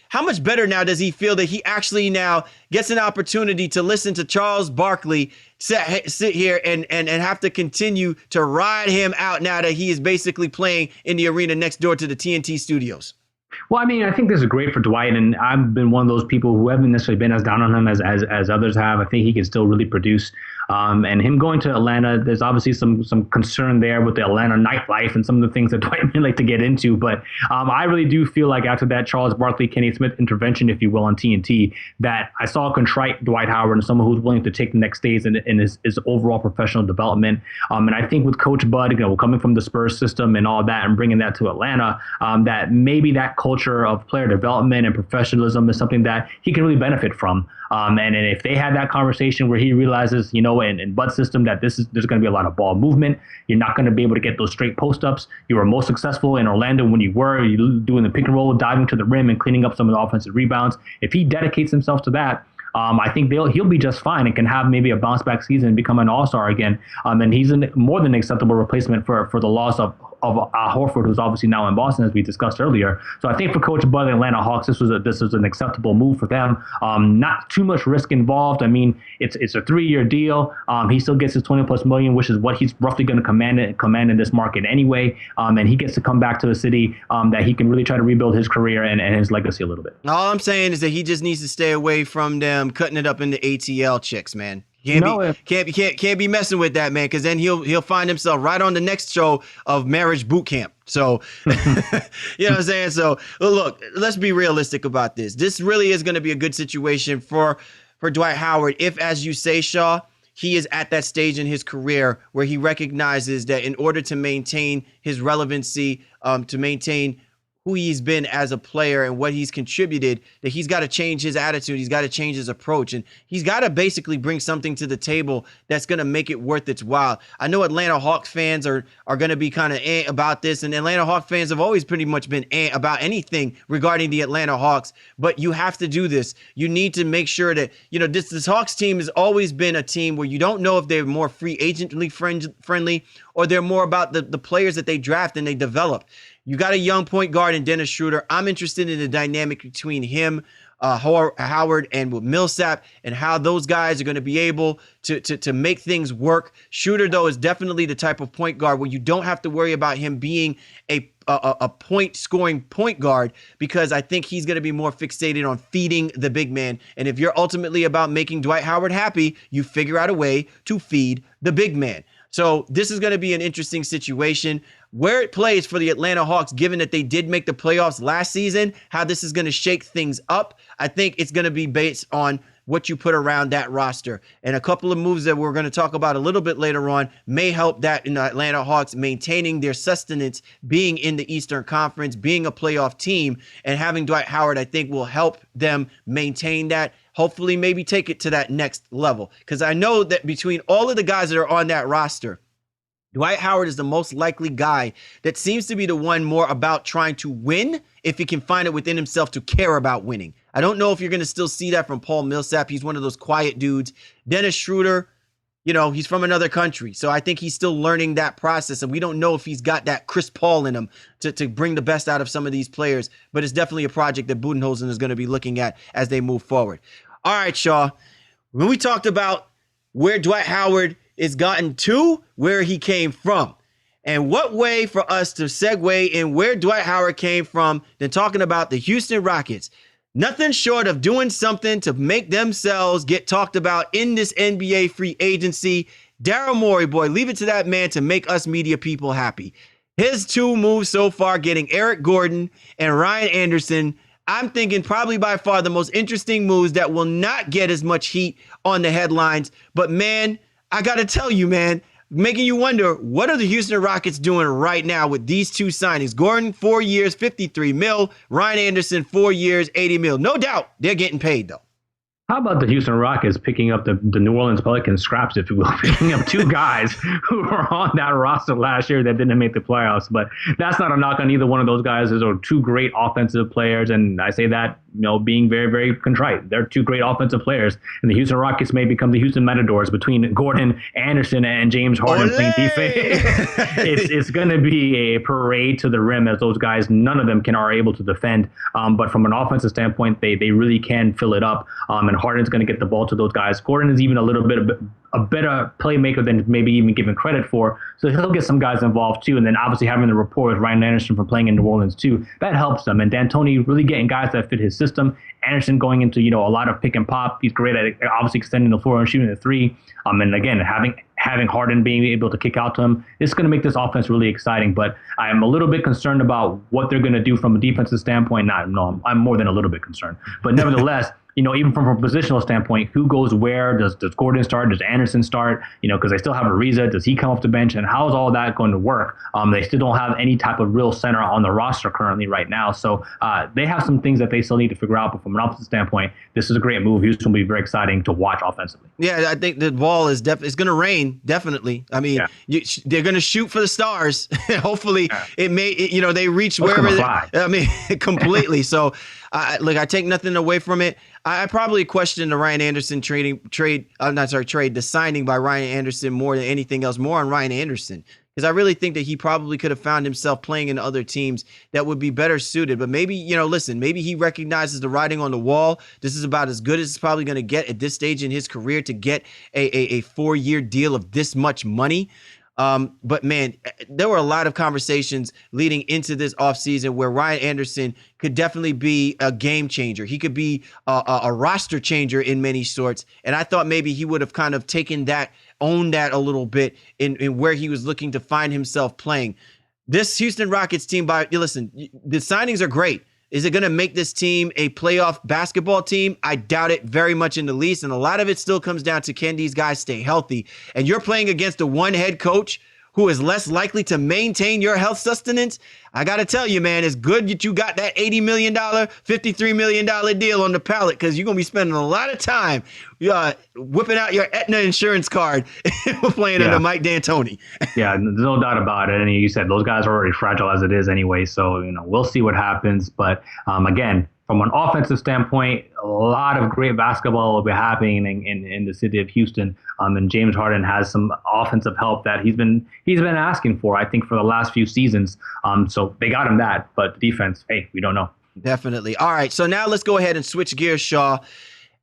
better now does he feel that he actually now gets an opportunity to listen to Charles Barkley sit here and have to continue to ride him out now that he is basically playing in the arena next door to the TNT studios? Well, I mean, I think this is great for Dwight, and I've been one of those people who haven't necessarily been as down on him as others have. I think he can still really produce. And him going to Atlanta, there's obviously some concern there with the Atlanta nightlife and some of the things that Dwight may like to get into. But I really do feel like after that Charles Barkley, Kenny Smith intervention, if you will, on TNT, that I saw a contrite Dwight Howard and someone who's willing to take the next stage in his overall professional development. And I think with Coach Bud, coming from the Spurs system and all that and bringing that to Atlanta, that maybe that culture of player development and professionalism is something that he can really benefit from. And if they had that conversation where he realizes, in Bud's system that there's going to be a lot of ball movement, you're not going to be able to get those straight post-ups. You were most successful in Orlando when you were doing the pick and roll, diving to the rim and cleaning up some of the offensive rebounds. If he dedicates himself to that, I think he'll be just fine and can have maybe a bounce back season and become an all-star again. And he's more than an acceptable replacement for the loss of Horford, who's obviously now in Boston, as we discussed earlier. So I think for Coach Bud and Atlanta Hawks, this was an acceptable move for them. Not too much risk involved. I mean, it's a 3-year deal. He still gets his $20+ million, which is what he's roughly going to command in this market anyway. And he gets to come back to a city that he can really try to rebuild his career and his legacy a little bit. All I'm saying is that he just needs to stay away from them cutting it up into ATL chicks, man. Can't be messing with that, man, because then he'll find himself right on the next show of Marriage Boot Camp. So, you know what I'm saying? So, look, let's be realistic about this. This really is going to be a good situation for Dwight Howard if, as you say, Shaw, he is at that stage in his career where he recognizes that in order to maintain his relevancy, to maintain who he's been as a player and what he's contributed, that he's got to change his attitude. He's got to change his approach. And he's got to basically bring something to the table that's going to make it worth its while. I know Atlanta Hawks fans are going to be kind of about this. And Atlanta Hawks fans have always pretty much been about anything regarding the Atlanta Hawks. But you have to do this. You need to make sure that, this Hawks team has always been a team where you don't know if they're more free agently friendly or they're more about the players that they draft and they develop. You got a young point guard in Dennis Schroeder. I'm interested in the dynamic between him, Howard, and with Millsap, and how those guys are going to be able to make things work. Schroeder, though, is definitely the type of point guard where you don't have to worry about him being a point scoring point guard, because I think he's going to be more fixated on feeding the big man. And if you're ultimately about making Dwight Howard happy, you figure out a way to feed the big man. So this is going to be an interesting situation. Where it plays for the Atlanta Hawks, given that they did make the playoffs last season, how this is going to shake things up, I think it's going to be based on what you put around that roster. And a couple of moves that we're going to talk about a little bit later on may help that in the Atlanta Hawks maintaining their sustenance, being in the Eastern Conference, being a playoff team, and having Dwight Howard, I think, will help them maintain that. Hopefully maybe take it to that next level. Because I know that between all of the guys that are on that roster, Dwight Howard is the most likely guy that seems to be the one more about trying to win if he can find it within himself to care about winning. I don't know if you're going to still see that from Paul Millsap. He's one of those quiet dudes. Dennis Schroeder, he's from another country. So I think he's still learning that process. And we don't know if he's got that Chris Paul in him to bring the best out of some of these players. But it's definitely a project that Budenholzer is going to be looking at as they move forward. All right, Shaw. When we talked about where Dwight Howard is gotten to, where he came from, and what way for us to segue in where Dwight Howard came from than talking about the Houston Rockets. Nothing short of doing something to make themselves get talked about in this NBA free agency. Daryl Morey, boy, leave it to that man to make us media people happy. His two moves so far, getting Eric Gordon and Ryan Anderson, I'm thinking probably by far the most interesting moves that will not get as much heat on the headlines. But man, I got to tell you, man, making you wonder, what are the Houston Rockets doing right now with these two signings? Gordon, 4 years, $53 million. Ryan Anderson, 4 years, $80 million. No doubt they're getting paid, though. How about the Houston Rockets picking up the New Orleans Pelicans scraps, if you will, picking up two guys who were on that roster last year that didn't make the playoffs. But that's not a knock on either one of those guys. Those are two great offensive players. And I say that, being very, very contrite. They're two great offensive players. And the Houston Rockets may become the Houston Matadors between Gordon, Anderson, and James Harden playing defense. It's going to be a parade to the rim as those guys, none of them are able to defend. But from an offensive standpoint, they really can fill it up. And Harden's going to get the ball to those guys. Gordon is even a little bit a better playmaker than maybe even given credit for. So he'll get some guys involved too. And then obviously having the rapport with Ryan Anderson from playing in New Orleans too, that helps them. And D'Antoni really getting guys that fit his system. Anderson going into, a lot of pick and pop. He's great at obviously extending the floor and shooting the three. And again, having Harden being able to kick out to him, it's going to make this offense really exciting. But I am a little bit concerned about what they're going to do from a defensive standpoint. I'm more than a little bit concerned. But nevertheless, even from a positional standpoint, who goes where? Does Gordon start? Does Anderson start? Because they still have Ariza. Does he come off the bench? And how is all that going to work? They still don't have any type of real center on the roster currently right now. So they have some things that they still need to figure out. But from an offensive standpoint, this is a great move. Houston will be very exciting to watch offensively. Yeah, I think the ball is it's going to rain, definitely. I mean, they're going to shoot for the stars. Hopefully, it may, they reach wherever. Completely. So, I take nothing away from it. I probably question the Ryan Anderson trade, the signing by Ryan Anderson more than anything else, more on Ryan Anderson. Because I really think that he probably could have found himself playing in other teams that would be better suited. But maybe, maybe he recognizes the writing on the wall. This is about as good as it's probably going to get at this stage in his career to get a 4-year deal of this much money. But man, there were a lot of conversations leading into this offseason where Ryan Anderson could definitely be a game changer. He could be a roster changer in many sorts. And I thought maybe he would have kind of owned that a little bit in where he was looking to find himself playing. This Houston Rockets team, the signings are great. Is it going to make this team a playoff basketball team? I doubt it very much in the least. And a lot of it still comes down to, can these guys stay healthy? And you're playing against a one head coach who is less likely to maintain your health sustenance. I got to tell you, man, it's good that you got that $80 million, $53 million deal on the pallet, because you're going to be spending a lot of time whipping out your Aetna insurance card playing under Mike D'Antoni. Yeah, there's no doubt about it. And you said those guys are already fragile as it is anyway. So, we'll see what happens. But again, from an offensive standpoint, a lot of great basketball will be happening in the city of Houston. And James Harden has some offensive help that he's been asking for, I think, for the last few seasons. So they got him that. But defense, hey, we don't know. Definitely. All right. So now let's go ahead and switch gears, Shaw.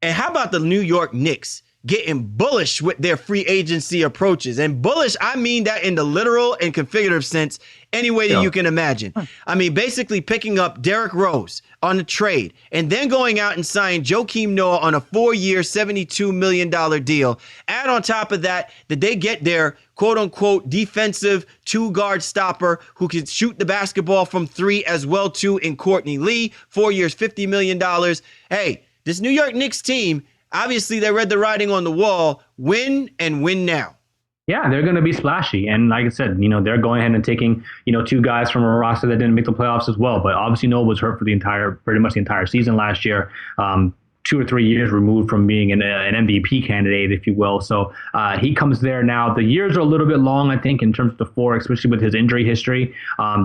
And how about the New York Knicks getting bullish with their free agency approaches? And bullish, I mean that in the literal and configurative sense, any way that you can imagine. I mean, basically picking up Derrick Rose on a trade and then going out and signing Joakim Noah on a 4-year, $72 million deal. Add on top of that they get their quote-unquote defensive two-guard stopper who can shoot the basketball from three as well, too, in Courtney Lee. 4 years, $50 million. Hey, this New York Knicks team, obviously, they read the writing on the wall. Win and win now. Yeah, they're going to be splashy. And like I said, they're going ahead and taking, two guys from a roster that didn't make the playoffs as well. But obviously Noah was hurt for pretty much the entire season last year. 2 or 3 years removed from being an MVP candidate, if you will. So he comes there now. The years are a little bit long, I think, in terms of the four, especially with his injury history.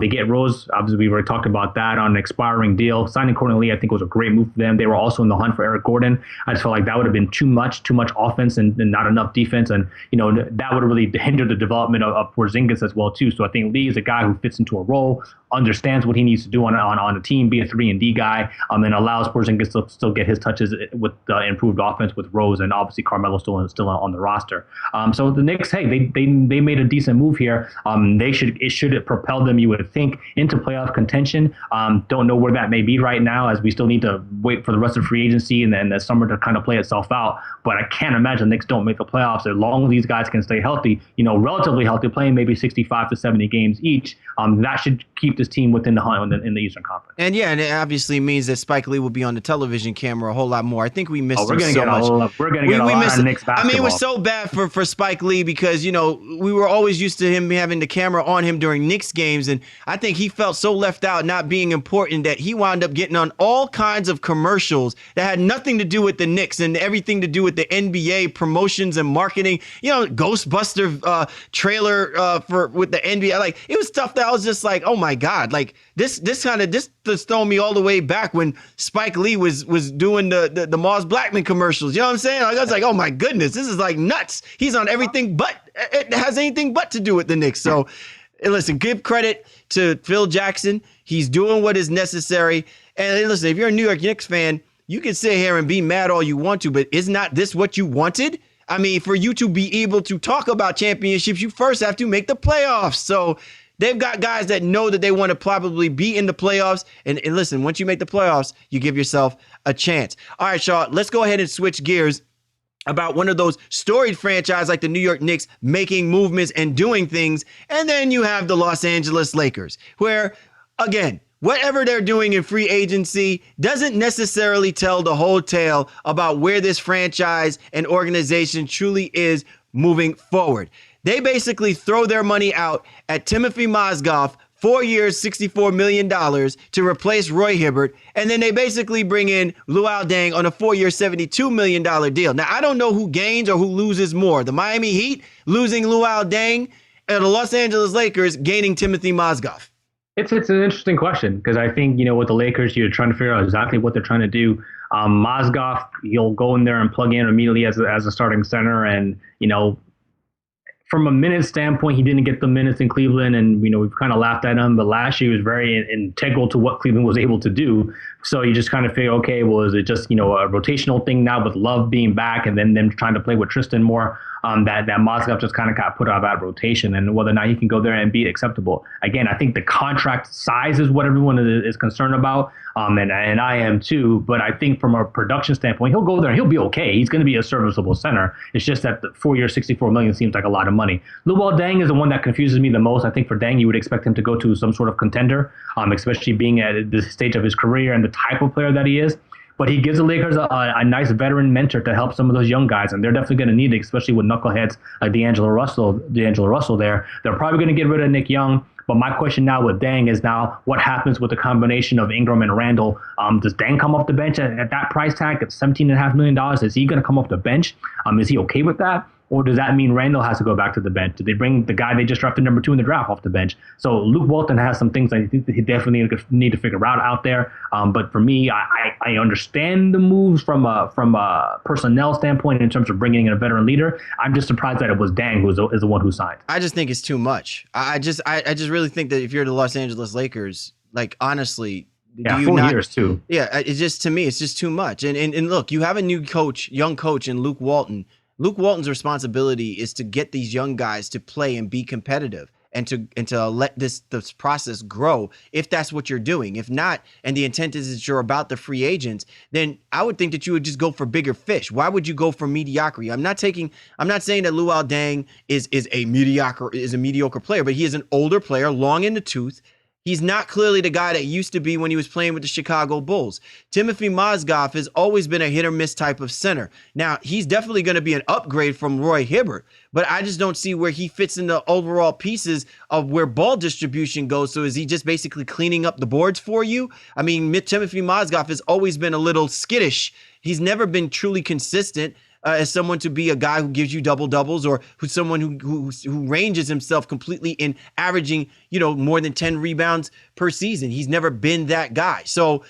They get Rose. Obviously, we've already talked about that on an expiring deal. Signing Courtney Lee, I think, was a great move for them. They were also in the hunt for Eric Gordon. I just felt like that would have been too much offense and not enough defense. And, that would have really hindered the development of Porzingis as well, too. So I think Lee is a guy who fits into a role, understands what he needs to do on a team, be a 3-and-D guy, and allows Porzingis to still get his touches with the improved offense with Rose, and obviously Carmelo still on the roster. So the Knicks, hey, they made a decent move here. It should propel them, you would think, into playoff contention. Don't know where that may be right now, as we still need to wait for the rest of free agency and then the summer to kind of play itself out. But I can't imagine the Knicks don't make the playoffs as long as these guys can stay healthy, relatively healthy, playing maybe 65 to 70 games each. That should keep this team within the hunt in the Eastern Conference. And it obviously means that Spike Lee will be on the television camera a whole lot more. I think we missed him so much. We're going to get a lot of Knicks basketball. I mean, it was so bad for Spike Lee because, we were always used to him having the camera on him during Knicks games. And I think he felt so left out, not being important, that he wound up getting on all kinds of commercials that had nothing to do with the Knicks and everything to do with the NBA promotions and marketing. Ghostbuster trailer with the NBA. Like, it was stuff that I was just like, oh my God, like this just thrown me all the way back when Spike Lee was doing the Mars Blackman commercials. You know what I'm saying? Like, I was like, oh my goodness, this is like nuts. He's on everything but it has anything but to do with the Knicks. So listen, give credit to Phil Jackson. He's doing what is necessary. And listen, if you're a New York Knicks fan, you can sit here and be mad all you want to, but is not this what you wanted? I mean, for you to be able to talk about championships, you first have to make the playoffs. So they've got guys that know that they want to probably be in the playoffs. And listen, once you make the playoffs, you give yourself a chance. All right, Shaw, let's go ahead and switch gears about one of those storied franchises like the New York Knicks making movements and doing things. And then you have the Los Angeles Lakers, where, again, whatever they're doing in free agency doesn't necessarily tell the whole tale about where this franchise and organization truly is moving forward. They basically throw their money out at Timothy Mozgov, 4 years, $64 million to replace Roy Hibbert. And then they basically bring in Luol Deng on a 4-year, $72 million deal. Now, I don't know who gains or who loses more. The Miami Heat losing Luol Deng, and the Los Angeles Lakers gaining Timothy Mozgov. It's an interesting question, because I think, with the Lakers, you're trying to figure out exactly what they're trying to do. Mozgov, he'll go in there and plug in immediately as a starting center. And, from a minute standpoint, he didn't get the minutes in Cleveland, and we've kind of laughed at him. But last year he was very integral to what Cleveland was able to do. So you just kind of figure, okay, well, is it just a rotational thing now with Love being back, and then them trying to play with Tristan more? that Mozgov just kind of got put out of rotation, and whether or not he can go there and be acceptable. Again, I think the contract size is what everyone is concerned about, and I am too. But I think from a production standpoint, he'll go there and he'll be okay. He's going to be a serviceable center. It's just that the 4 year, $64 million seems like a lot of money. Luol Deng is the one that confuses me the most. I think for Deng, you would expect him to go to some sort of contender, especially being at this stage of his career and the type of player that he is. But he gives the Lakers a nice veteran mentor to help some of those young guys, and they're definitely going to need it, especially with knuckleheads like D'Angelo Russell there. They're probably going to get rid of Nick Young. But my question now with Deng is now what happens with the combination of Ingram and Randall? Does Deng come off the bench at that price tag at $17.5 million? Is he going to come off the bench? Is he okay with that? Or does that mean Randall has to go back to the bench? Do they bring the guy they just drafted number 2 in the draft off the bench? So Luke Walton has some things I think he definitely need to figure out there. But for me, I understand the moves from a personnel standpoint in terms of bringing in a veteran leader. I'm just surprised that it was Deng who is the one who signed. I just think it's too much. I just really think that if you're the Los Angeles Lakers, like honestly, yeah, 4 years too. Yeah, it's just, to me, it's just too much. And look, you have a new coach, young coach in Luke Walton. Luke Walton's responsibility is to get these young guys to play and be competitive and to let this process grow if that's what you're doing. If not, and the intent is that you're about the free agents, then I would think that you would just go for bigger fish. Why would you go for mediocrity? I'm not saying that Luol Deng is a mediocre player, but he is an older player, long in the tooth. He's not clearly the guy that used to be when he was playing with the Chicago Bulls. Timothy Mozgov has always been a hit or miss type of center. Now, he's definitely going to be an upgrade from Roy Hibbert, but I just don't see where he fits in the overall pieces of where ball distribution goes. So is he just basically cleaning up the boards for you? I mean, Timothy Mozgov has always been a little skittish. He's never been truly consistent. As someone to be a guy who gives you double doubles, or who's someone who ranges himself completely in averaging, more than 10 rebounds per season. He's never been that guy. So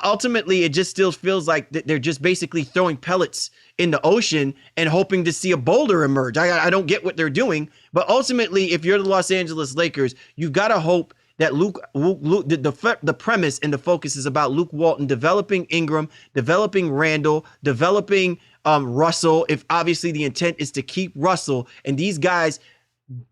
ultimately, it just still feels like they're just basically throwing pellets in the ocean and hoping to see a boulder emerge. I don't get what they're doing, but ultimately, if you're the Los Angeles Lakers, you've got to hope that the premise and the focus is about Luke Walton developing Ingram, developing Randall, developing Russell, if obviously the intent is to keep Russell, and these guys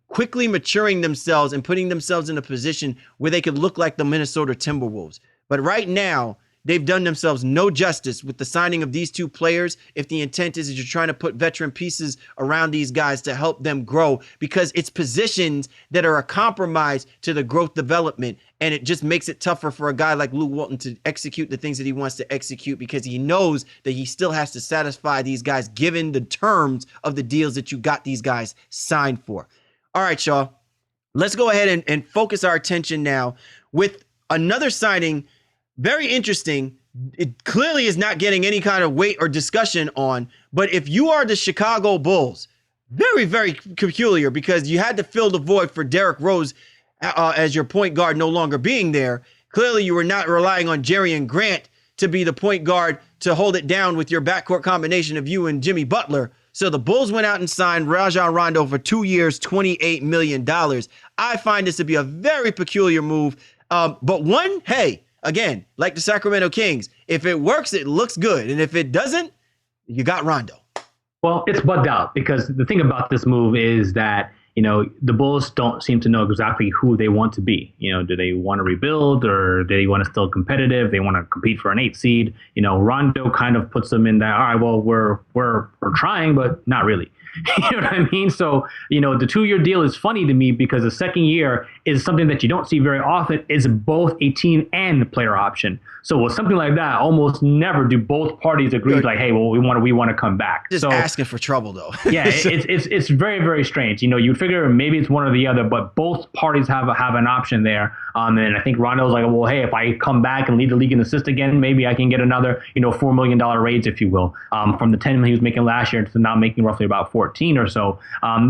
quickly maturing themselves and putting themselves in a position where they could look like the Minnesota Timberwolves. But right now, they've done themselves no justice with the signing of these two players if the intent is that you're trying to put veteran pieces around these guys to help them grow, because it's positions that are a compromise to the growth development, and it just makes it tougher for a guy like Luke Walton to execute the things that he wants to execute, because he knows that he still has to satisfy these guys given the terms of the deals that you got these guys signed for. All right, Shaw, let's go ahead and focus our attention now with another signing. Very interesting. It clearly is not getting any kind of weight or discussion on, but if you are the Chicago Bulls, very, very peculiar, because you had to fill the void for Derrick Rose as your point guard no longer being there. Clearly, you were not relying on Jerian Grant to be the point guard to hold it down with your backcourt combination of you and Jimmy Butler. So the Bulls went out and signed Rajon Rondo for 2 years, $28 million. I find this to be a very peculiar move. But one, hey, again, like the Sacramento Kings, if it works, it looks good. And if it doesn't, you got Rondo. Well, it's bugged out, because the thing about this move is that, the Bulls don't seem to know exactly who they want to be. Do they want to rebuild, or do they want to still competitive? They want to compete for an 8 seed. Rondo kind of puts them in that, all right, well, we're trying, but not really. You know what I mean? So, the 2-year deal is funny to me, because the second year is something that you don't see very often. It's both a team and player option. So with something like that, almost never do both parties agree, like, hey, well, we want to come back. Just asking for trouble, though. Yeah, it's very, very strange. You'd figure maybe it's one or the other, but both parties have an option there. And I think Rondo's like, well, hey, if I come back and lead the league in assists again, maybe I can get another, $4 million raise, if you will, from the 10 he was making last year to now making roughly about 14 or so.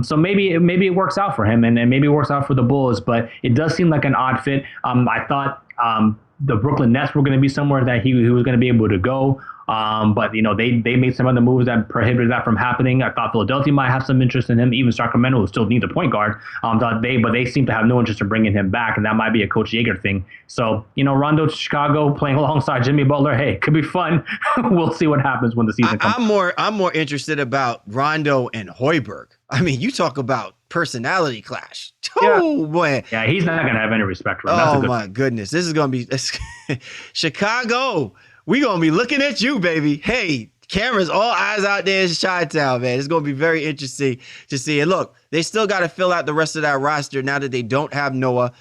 So maybe it works out for him, and maybe it works out for the Bulls, but it does seem like an odd fit. I thought the Brooklyn Nets were going to be somewhere that he was going to be able to go. But they made some other moves that prohibited that from happening. I thought Philadelphia might have some interest in him, even Sacramento, who still needs a point guard. But they seem to have no interest in bringing him back, and that might be a Coach Yeager thing. So Rondo to Chicago playing alongside Jimmy Butler, hey, could be fun. We'll see what happens when the season comes. I'm more interested about Rondo and Hoiberg. I mean, you talk about personality clash. Yeah. Oh boy. Yeah, he's not going to have any respect for him. Oh my goodness. This is going to be Chicago. We going to be looking at you, baby. Hey, cameras, all eyes out there in Chi-Town, man. It's going to be very interesting to see. And look, they still got to fill out the rest of that roster now that they don't have Noah.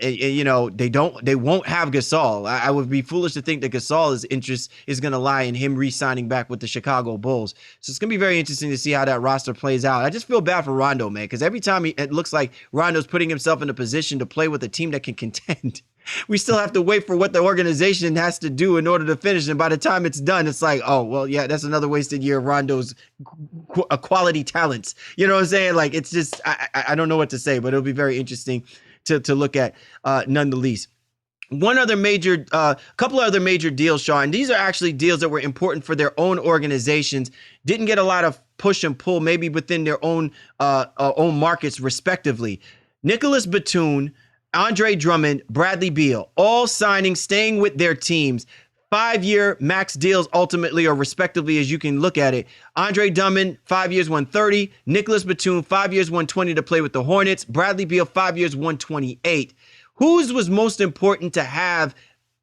You know, they won't have Gasol. I would be foolish to think that Gasol's interest is going to lie in him re-signing back with the Chicago Bulls. So it's going to be very interesting to see how that roster plays out. I just feel bad for Rondo, man, because every time it looks like Rondo's putting himself in a position to play with a team that can contend, we still have to wait for what the organization has to do in order to finish. And by the time it's done, it's like, oh, well, yeah, that's another wasted year of Rondo's quality talents. You know what I'm saying? Like, it's just, I don't know what to say, but it'll be very interesting to look at nonetheless. Couple of other major deals, Sean. These are actually deals that were important for their own organizations. Didn't get a lot of push and pull, maybe within their own markets, respectively. Nicholas Batum, Andre Drummond, Bradley Beal, all staying with their teams. 5-year max deals ultimately, or respectively, as you can look at it. Andre Drummond, 5 years, 130. Nicholas Batum, 5 years, 120 to play with the Hornets. Bradley Beal, 5 years, 128. Whose was most important to have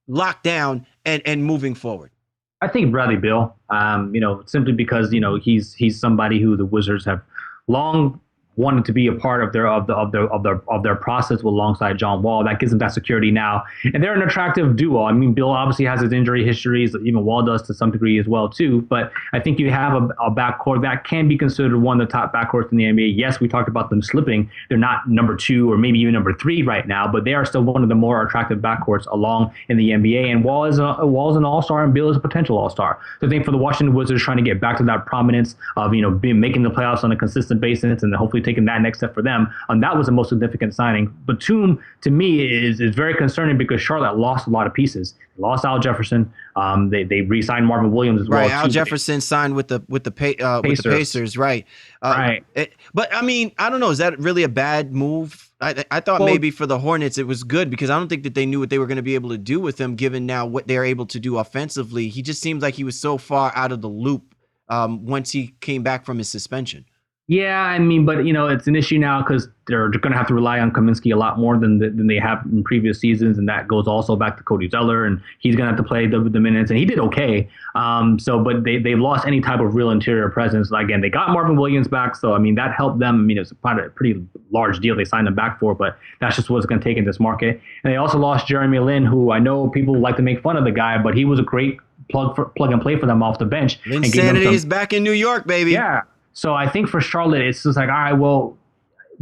locked down and moving forward? I think Bradley Beal, simply because, he's somebody who the Wizards have long wanted to be a part of their process alongside John Wall. That gives them that security now, and they're an attractive duo. I mean, Bill obviously has his injury histories, even Wall does to some degree as well too. But I think you have a backcourt that can be considered one of the top backcourts in the NBA. Yes, we talked about them slipping; they're not number 2 or maybe even number 3 right now, but they are still one of the more attractive backcourts along in the NBA. And Wall is an all-star, and Bill is a potential all-star. So I think for the Washington Wizards, trying to get back to that prominence of making the playoffs on a consistent basis, and hopefully taking that next step for them, that was the most significant signing. Batum, to me, is very concerning because Charlotte lost a lot of pieces. They lost Al Jefferson. They re-signed Marvin Williams as well. Right, Al Jefferson signed with the Pacers. Right. Right. But I mean, I don't know. Is that really a bad move? I thought maybe for the Hornets it was good because I don't think that they knew what they were going to be able to do with him, given now what they're able to do offensively. He just seems like he was so far out of the loop once he came back from his suspension. Yeah, I mean, but it's an issue now because they're going to have to rely on Kaminsky a lot more than they have in previous seasons, and that goes also back to Cody Zeller, and he's going to have to play the minutes, and he did okay. But they lost any type of real interior presence. Again, they got Marvin Williams back, so I mean that helped them. I mean, it's a pretty large deal they signed him back for, but that's just what it's going to take in this market. And they also lost Jeremy Lin, who I know people like to make fun of the guy, but he was a great plug and play for them off the bench. Insanity is back in New York, baby. Yeah. So I think for Charlotte, it's just like, all right, well,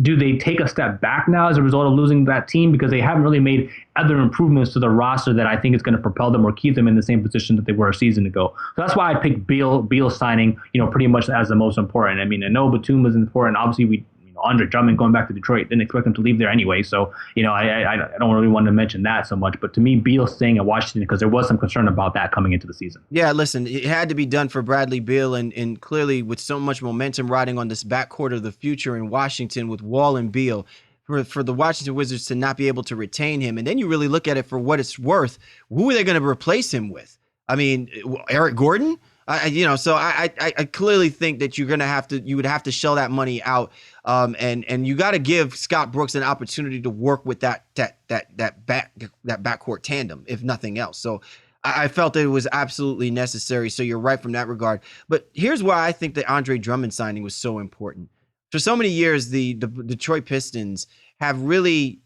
do they take a step back now as a result of losing that team? Because they haven't really made other improvements to the roster that I think is going to propel them or keep them in the same position that they were a season ago. So that's why I picked Beal signing, pretty much as the most important. I mean, I know Batum was important. Obviously, Andre Drummond going back to Detroit, didn't expect him to leave there anyway. So, I don't really want to mention that so much. But to me, Beal staying at Washington, because there was some concern about that coming into the season. Yeah, listen, it had to be done for Bradley Beal. And clearly, with so much momentum riding on this backcourt of the future in Washington with Wall and Beal, for the Washington Wizards to not be able to retain him. And then you really look at it for what it's worth. Who are they going to replace him with? I mean, Eric Gordon? So I clearly think that you would have to shell that money out, and you got to give Scott Brooks an opportunity to work with that backcourt tandem, if nothing else. So I felt that it was absolutely necessary. So you're right from that regard. But here's why I think the Andre Drummond signing was so important. For so many years, the Detroit Pistons have really.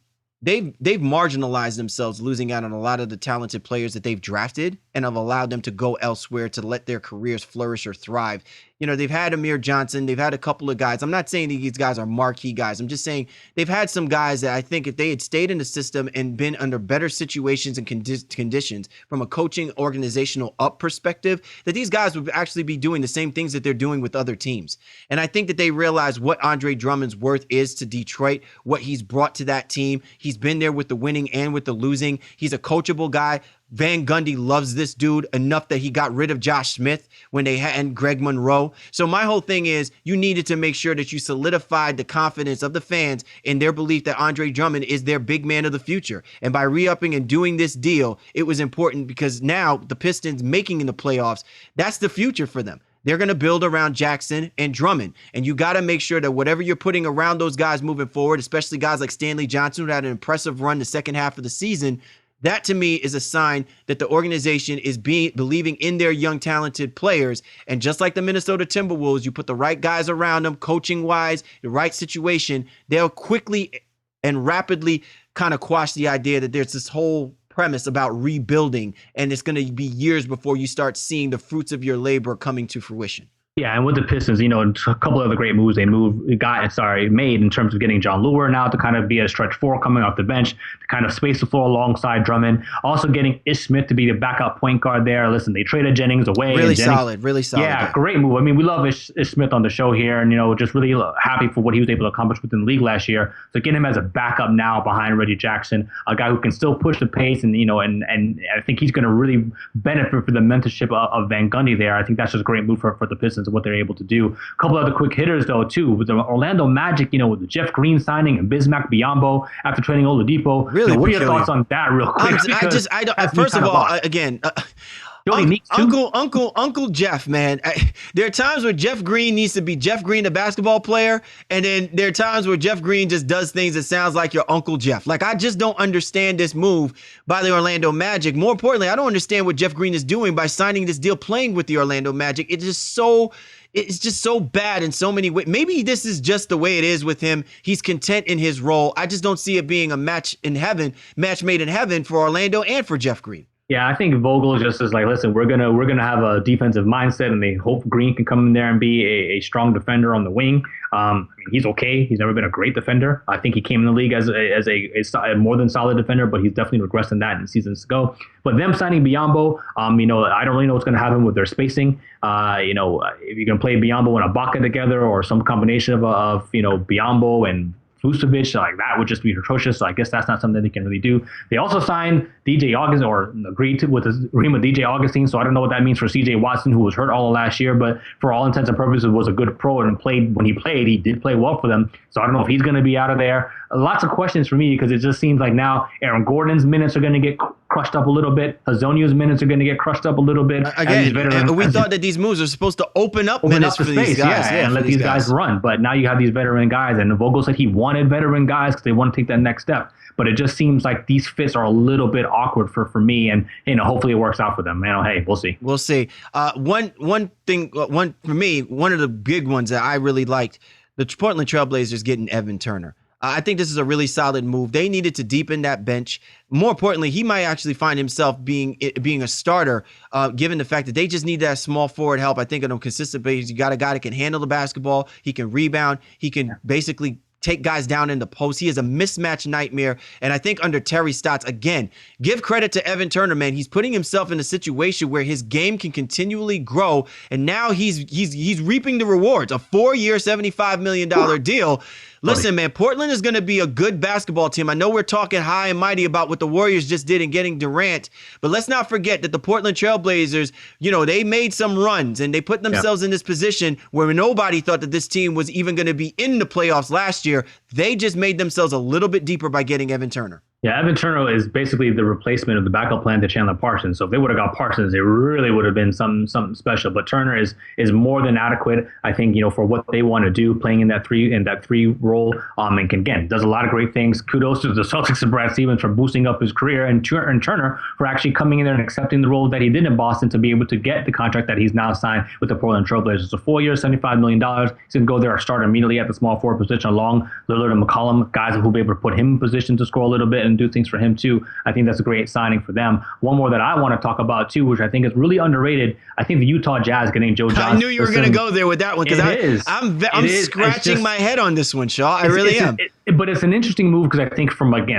They've marginalized themselves, losing out on a lot of the talented players that they've drafted and have allowed them to go elsewhere to let their careers flourish or thrive. They've had Amir Johnson. They've had a couple of guys. I'm not saying these guys are marquee guys. I'm just saying they've had some guys that I think if they had stayed in the system and been under better situations and conditions from a coaching organizational up perspective, that these guys would actually be doing the same things that they're doing with other teams. And I think that they realize what Andre Drummond's worth is to Detroit, what he's brought to that team. He's been there with the winning and with the losing. He's a coachable guy. Van Gundy loves this dude enough that he got rid of Josh Smith when they had and Greg Monroe. So my whole thing is you needed to make sure that you solidified the confidence of the fans in their belief that Andre Drummond is their big man of the future. And by re-upping and doing this deal, it was important because now the Pistons making in the playoffs, that's the future for them. they're going to build around Jackson and Drummond. And you got to make sure that whatever you're putting around those guys moving forward, especially guys like Stanley Johnson, who had an impressive run the second half of the season, that to me is a sign that the organization is believing in their young, talented players. And just like the Minnesota Timberwolves, you put the right guys around them, coaching wise, the right situation, they'll quickly and rapidly kind of quash the idea that there's this whole premise about rebuilding, and it's going to be years before you start seeing the fruits of your labor coming to fruition. Yeah, and with the Pistons, a couple of the great moves they made in terms of getting John Lure now to kind of be a stretch four coming off the bench to kind of space the floor alongside Drummond. Also getting Ish Smith to be the backup point guard there. Listen, they traded Jennings away. Really solid. Yeah, great move. I mean, we love Ish Smith on the show here, and just really happy for what he was able to accomplish within the league last year. So get him as a backup now behind Reggie Jackson, a guy who can still push the pace, and and I think he's going to really benefit for the mentorship of Van Gundy there. I think that's just a great move for the Pistons and what they're able to do. A couple other quick hitters though too with the Orlando Magic, with the Jeff Green signing and Bismack Biyombo after trading Oladipo. Really, what are your thoughts on that, real quick? I don't. First of all, again. Uncle Jeff, man. There are times where Jeff Green needs to be Jeff Green, the basketball player, and then there are times where Jeff Green just does things that sounds like your Uncle Jeff. Like, I just don't understand this move by the Orlando Magic. More importantly, I don't understand what Jeff Green is doing by signing this deal, playing with the Orlando Magic. It's just so bad in so many ways. Maybe this is just the way it is with him. He's content in his role. I just don't see it being a match made in heaven for Orlando and for Jeff Green. Yeah, I think Vogel just is like, listen, we're gonna have a defensive mindset, and they hope Green can come in there and be a strong defender on the wing. He's okay. He's never been a great defender. I think he came in the league as a more than solid defender, but he's definitely regressed in that in seasons ago. But them signing Biyombo, I don't really know what's going to happen with their spacing. If you can play Biyombo and Ibaka together, or some combination of Biyombo and Vucevic, like that would just be atrocious. So I guess that's not something they can really do. They also signed DJ Augustin, or agreed with DJ Augustine. So I don't know what that means for CJ Watson, who was hurt all of last year, but for all intents and purposes was a good pro and played when he played. He did play well for them. So I don't know if he's going to be out of there. Lots of questions for me, because it just seems like now Aaron Gordon's minutes are going to get crushed up a little bit. Hazonio's minutes are going to get crushed up a little bit. Again, we thought that these moves are supposed to open up minutes for these guys. Yeah, and let these guys run. But now you have these veteran guys, and Vogel said he wanted veteran guys because they want to take that next step. But it just seems like these fits are a little bit awkward for me, and hopefully it works out for them. Hey, we'll see. We'll see. One thing for me, one of the big ones that I really liked, the Portland Trailblazers getting Evan Turner. I think this is a really solid move. They needed to deepen that bench. More importantly, he might actually find himself being a starter, given the fact that they just need that small forward help. I think on a consistent basis, you got a guy that can handle the basketball. He can rebound. He can basically take guys down in the post. He is a mismatch nightmare. And I think under Terry Stotts, again, give credit to Evan Turner, man. He's putting himself in a situation where his game can continually grow. And now he's reaping the rewards. A 4-year, $75 million deal. Listen, man, Portland is going to be a good basketball team. I know we're talking high and mighty about what the Warriors just did in getting Durant, but let's not forget that the Portland Trailblazers, they made some runs and they put themselves in this position where nobody thought that this team was even going to be in the playoffs last year. They just made themselves a little bit deeper by getting Evan Turner. Yeah, Evan Turner is basically the replacement of the backup plan to Chandler Parsons. So if they would have got Parsons, it really would have been something special. But Turner is more than adequate, I think, for what they want to do, playing in that three role. And again, does a lot of great things. Kudos to the Celtics and Brad Stevens for boosting up his career, and Turner for actually coming in there and accepting the role that he did in Boston to be able to get the contract that he's now signed with the Portland Trailblazers. It's a 4-year, $75 million. He's going to go there and start immediately at the small forward position along Lillard and McCollum, guys who will be able to put him in position to score a little bit and do things for him too. I think that's a great signing for them. One more that I want to talk about too, which I think is really underrated. I think the Utah Jazz getting Joe Johnson. I knew you were going to go there with that one, because I'm scratching my head on this one, Shaw. I really am. But it's an interesting move because I think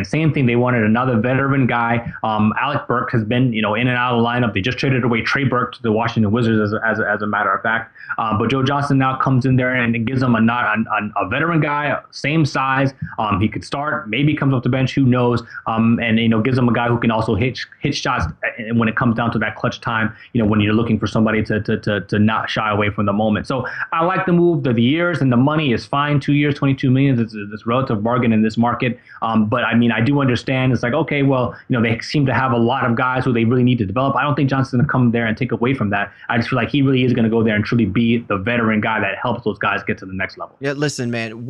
same thing. They wanted another veteran guy. Alec Burks has been, in and out of the lineup. They just traded away Trey Burke to the Washington Wizards as a matter of fact. But Joe Johnson now comes in there and it gives them a veteran guy, same size. He could start, maybe comes off the bench, who knows? And gives them a guy who can also hit shots when it comes down to that clutch time. When you're looking for somebody to not shy away from the moment. So I like the move. The years and the money is fine. 2 years, $22 million. It's relatively expensive bargain in this market. But I mean, I do understand. It's like, okay, well, they seem to have a lot of guys who they really need to develop. I don't think Johnson's going to come there and take away from that. I just feel like he really is going to go there and truly be the veteran guy that helps those guys get to the next level. Yeah, listen, man,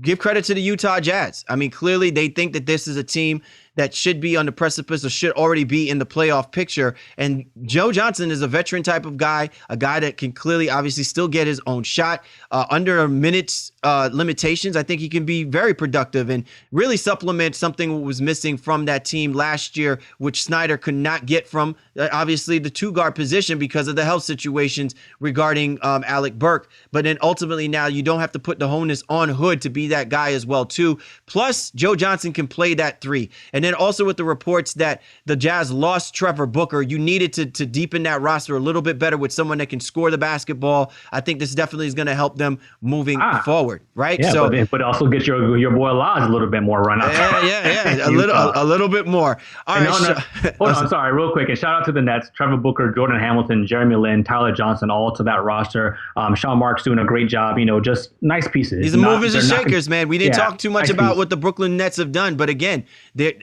give credit to the Utah Jazz. I mean, clearly they think that this is a team that should be on the precipice or should already be in the playoff picture. And Joe Johnson is a veteran type of guy, a guy that can clearly obviously still get his own shot under a minute's limitations. I think he can be very productive and really supplement something that was missing from that team last year, which Snyder could not get from obviously the two guard position because of the health situations regarding Alec Burke. But then ultimately now you don't have to put the onus on Hood to be that guy as well too. Plus Joe Johnson can play that three. And then also with the reports that the Jazz lost Trevor Booker, you needed to deepen that roster a little bit better with someone that can score the basketball. I think this definitely is going to help them moving forward, right? Yeah, so, but also get your boy Laz a little bit more run out. Yeah, a little bit more. All right. Hold on, sorry, real quick. And shout out to the Nets: Trevor Booker, Jordan Hamilton, Jeremy Lin, Tyler Johnson, all to that roster. Sean Marks doing a great job. Just nice pieces. These are movers and shakers, man. We didn't talk too much about what the Brooklyn Nets have done, but again, they're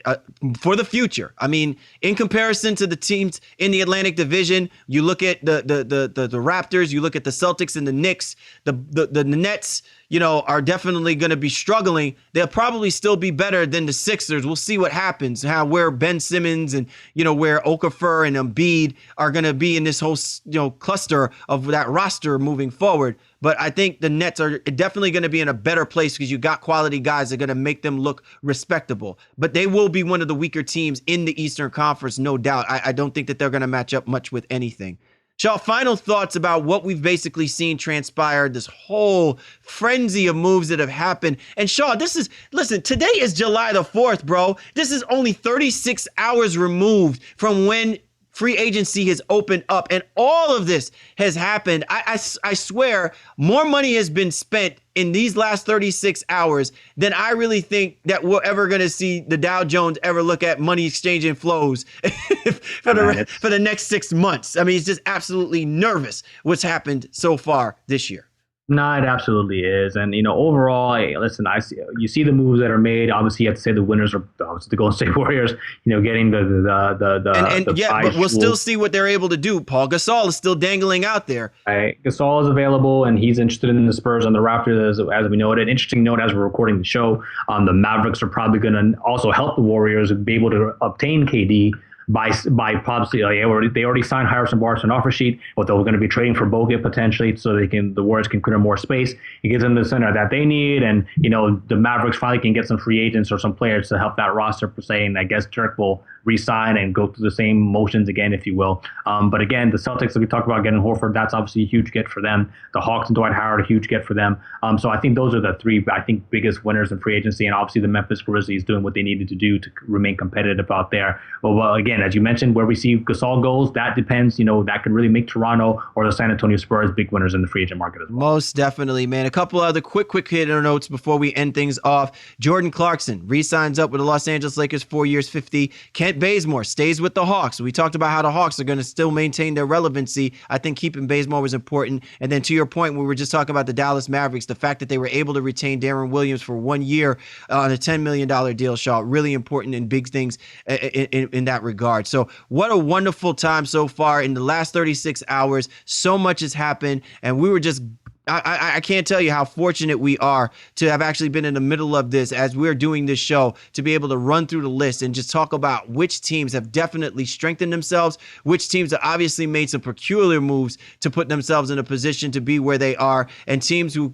for the future. I mean, in comparison to the teams in the Atlantic Division, you look at the Raptors, you look at the Celtics and the Knicks, the Nets, are definitely going to be struggling. They'll probably still be better than the Sixers. We'll see what happens, where Ben Simmons and, where Okafor and Embiid are going to be in this whole, cluster of that roster moving forward. But I think the Nets are definitely going to be in a better place because you got quality guys that are going to make them look respectable. But they will be one of the weaker teams in the Eastern Conference, no doubt. I don't think that they're going to match up much with anything. Shaw, final thoughts about what we've basically seen transpire, this whole frenzy of moves that have happened. And Shaw, listen, today is July the 4th, bro. This is only 36 hours removed from when free agency has opened up, and all of this has happened. I swear more money has been spent in these last 36 hours than I really think that we're ever going to see the Dow Jones ever look at money exchanging flows for the next 6 months. I mean, it's just absolutely nervous what's happened so far this year. No, it absolutely is. And, overall, listen, you see the moves that are made. Obviously, you have to say the winners are obviously the Golden State Warriors, getting but we'll still see what they're able to do. Paul Gasol is still dangling out there. Gasol is available, and he's interested in the Spurs and the Raptors, as we know it. An interesting note as we're recording the show, the Mavericks are probably going to also help the Warriors be able to obtain KD. By probably they already signed Harrison Barnes an offer sheet, but they're going to be trading for Bogut potentially, so the Warriors can clear more space. It gives them the center that they need, and the Mavericks finally can get some free agents or some players to help that roster per se. And I guess Dirk will re-sign and go through the same motions again, if you will. But again, the Celtics that we talked about getting Horford, that's obviously a huge get for them. The Hawks and Dwight Howard, a huge get for them. So I think those are the three biggest winners in free agency, and obviously the Memphis Grizzlies doing what they needed to do to remain competitive out there. Well, again, as you mentioned, where we see Gasol goes, that depends. That could really make Toronto or the San Antonio Spurs big winners in the free agent market as well. Most definitely, man. A couple other quick hitter notes before we end things off. Jordan Clarkson re-signs up with the Los Angeles Lakers, 4 years, $50. Kent Bazemore stays with the Hawks. We talked about how the Hawks are going to still maintain their relevancy. I think keeping Bazemore was important. And then to your point, we were just talking about the Dallas Mavericks, the fact that they were able to retain Darren Williams for 1 year on a $10 million deal, Shaw, really important and big things in that regard. So what a wonderful time so far in the last 36 hours. So much has happened, and we were just I can't tell you how fortunate we are to have actually been in the middle of this as we're doing this show, to be able to run through the list and just talk about which teams have definitely strengthened themselves, which teams have obviously made some peculiar moves to put themselves in a position to be where they are, and teams who,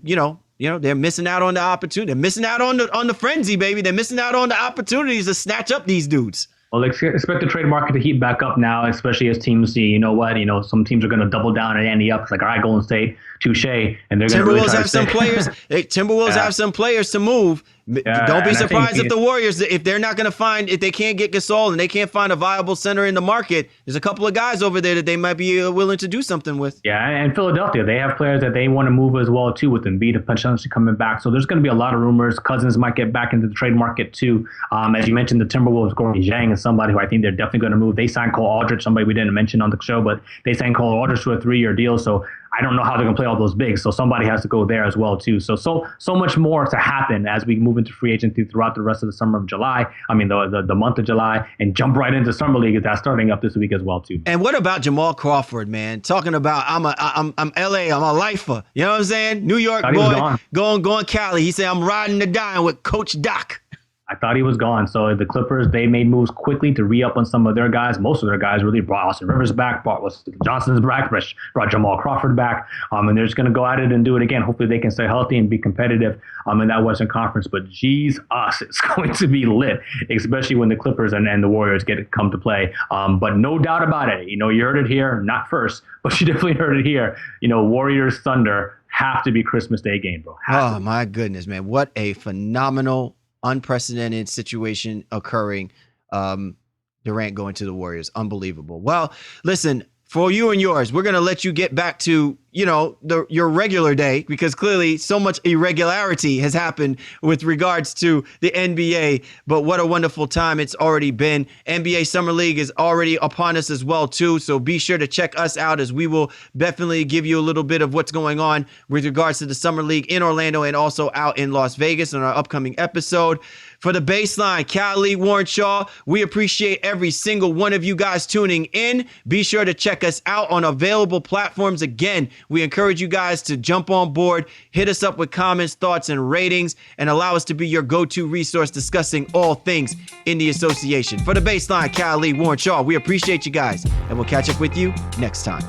they're missing out on the opportunity. They're missing out on the frenzy, baby. They're missing out on the opportunities to snatch up these dudes. Well, expect the trade market to heat back up now, especially as teams see, some teams are going to double down and ante up. It's like, all right, Golden State, touche, and they're going to really try to some players. Timberwolves have some players to move. Don't be surprised if the Warriors, if they're not going to if they can't get Gasol and they can't find a viable center in the market, there's a couple of guys over there that they might be willing to do something with. Yeah, and Philadelphia, they have players that they want to move as well, too, with Embiid potentially coming back. So there's going to be a lot of rumors. Cousins might get back into the trade market, too. As you mentioned, the Timberwolves, Gordy Zhang is somebody who I think they're definitely going to move. They signed Cole Aldrich, somebody we didn't mention on the show, but they signed Cole Aldrich to a 3-year deal. So I don't know how they're going to play all those bigs. So somebody has to go there as well, too. So much more to happen as we move into free agency throughout the rest of the summer of July. I mean, the month of July, and jump right into Summer League that's starting up this week as well, too. And what about Jamal Crawford, man? Talking about I'm LA, I'm a lifer. You know what I'm saying? New York boy, going Cali. He said, I'm riding the dime with Coach Doc. I thought he was gone. So the Clippers, they made moves quickly to re-up on some of their guys. Most of their guys really brought Austin Rivers back, brought Johnson's back, brought Jamal Crawford back. And they're just going to go at it and do it again. Hopefully they can stay healthy and be competitive in that Western Conference. But geez, it's going to be lit, especially when the Clippers and the Warriors come to play. But no doubt about it. You heard it here, not first, but you definitely heard it here. Warriors Thunder have to be Christmas Day game, bro. My goodness, man. What a phenomenal, unprecedented situation occurring. Durant going to the Warriors. Unbelievable. Well, listen, for you and yours, we're going to let you get back to, your regular day, because clearly so much irregularity has happened with regards to the NBA. But what a wonderful time it's already been. NBA Summer League is already upon us as well, too. So be sure to check us out, as we will definitely give you a little bit of what's going on with regards to the Summer League in Orlando and also out in Las Vegas in our upcoming episode. For the Baseline, Kyle Warren Shaw, we appreciate every single one of you guys tuning in. Be sure to check us out on available platforms. Again, we encourage you guys to jump on board, hit us up with comments, thoughts, and ratings, and allow us to be your go-to resource discussing all things in the association. For the Baseline, Kyle Warren Shaw, we appreciate you guys, and we'll catch up with you next time.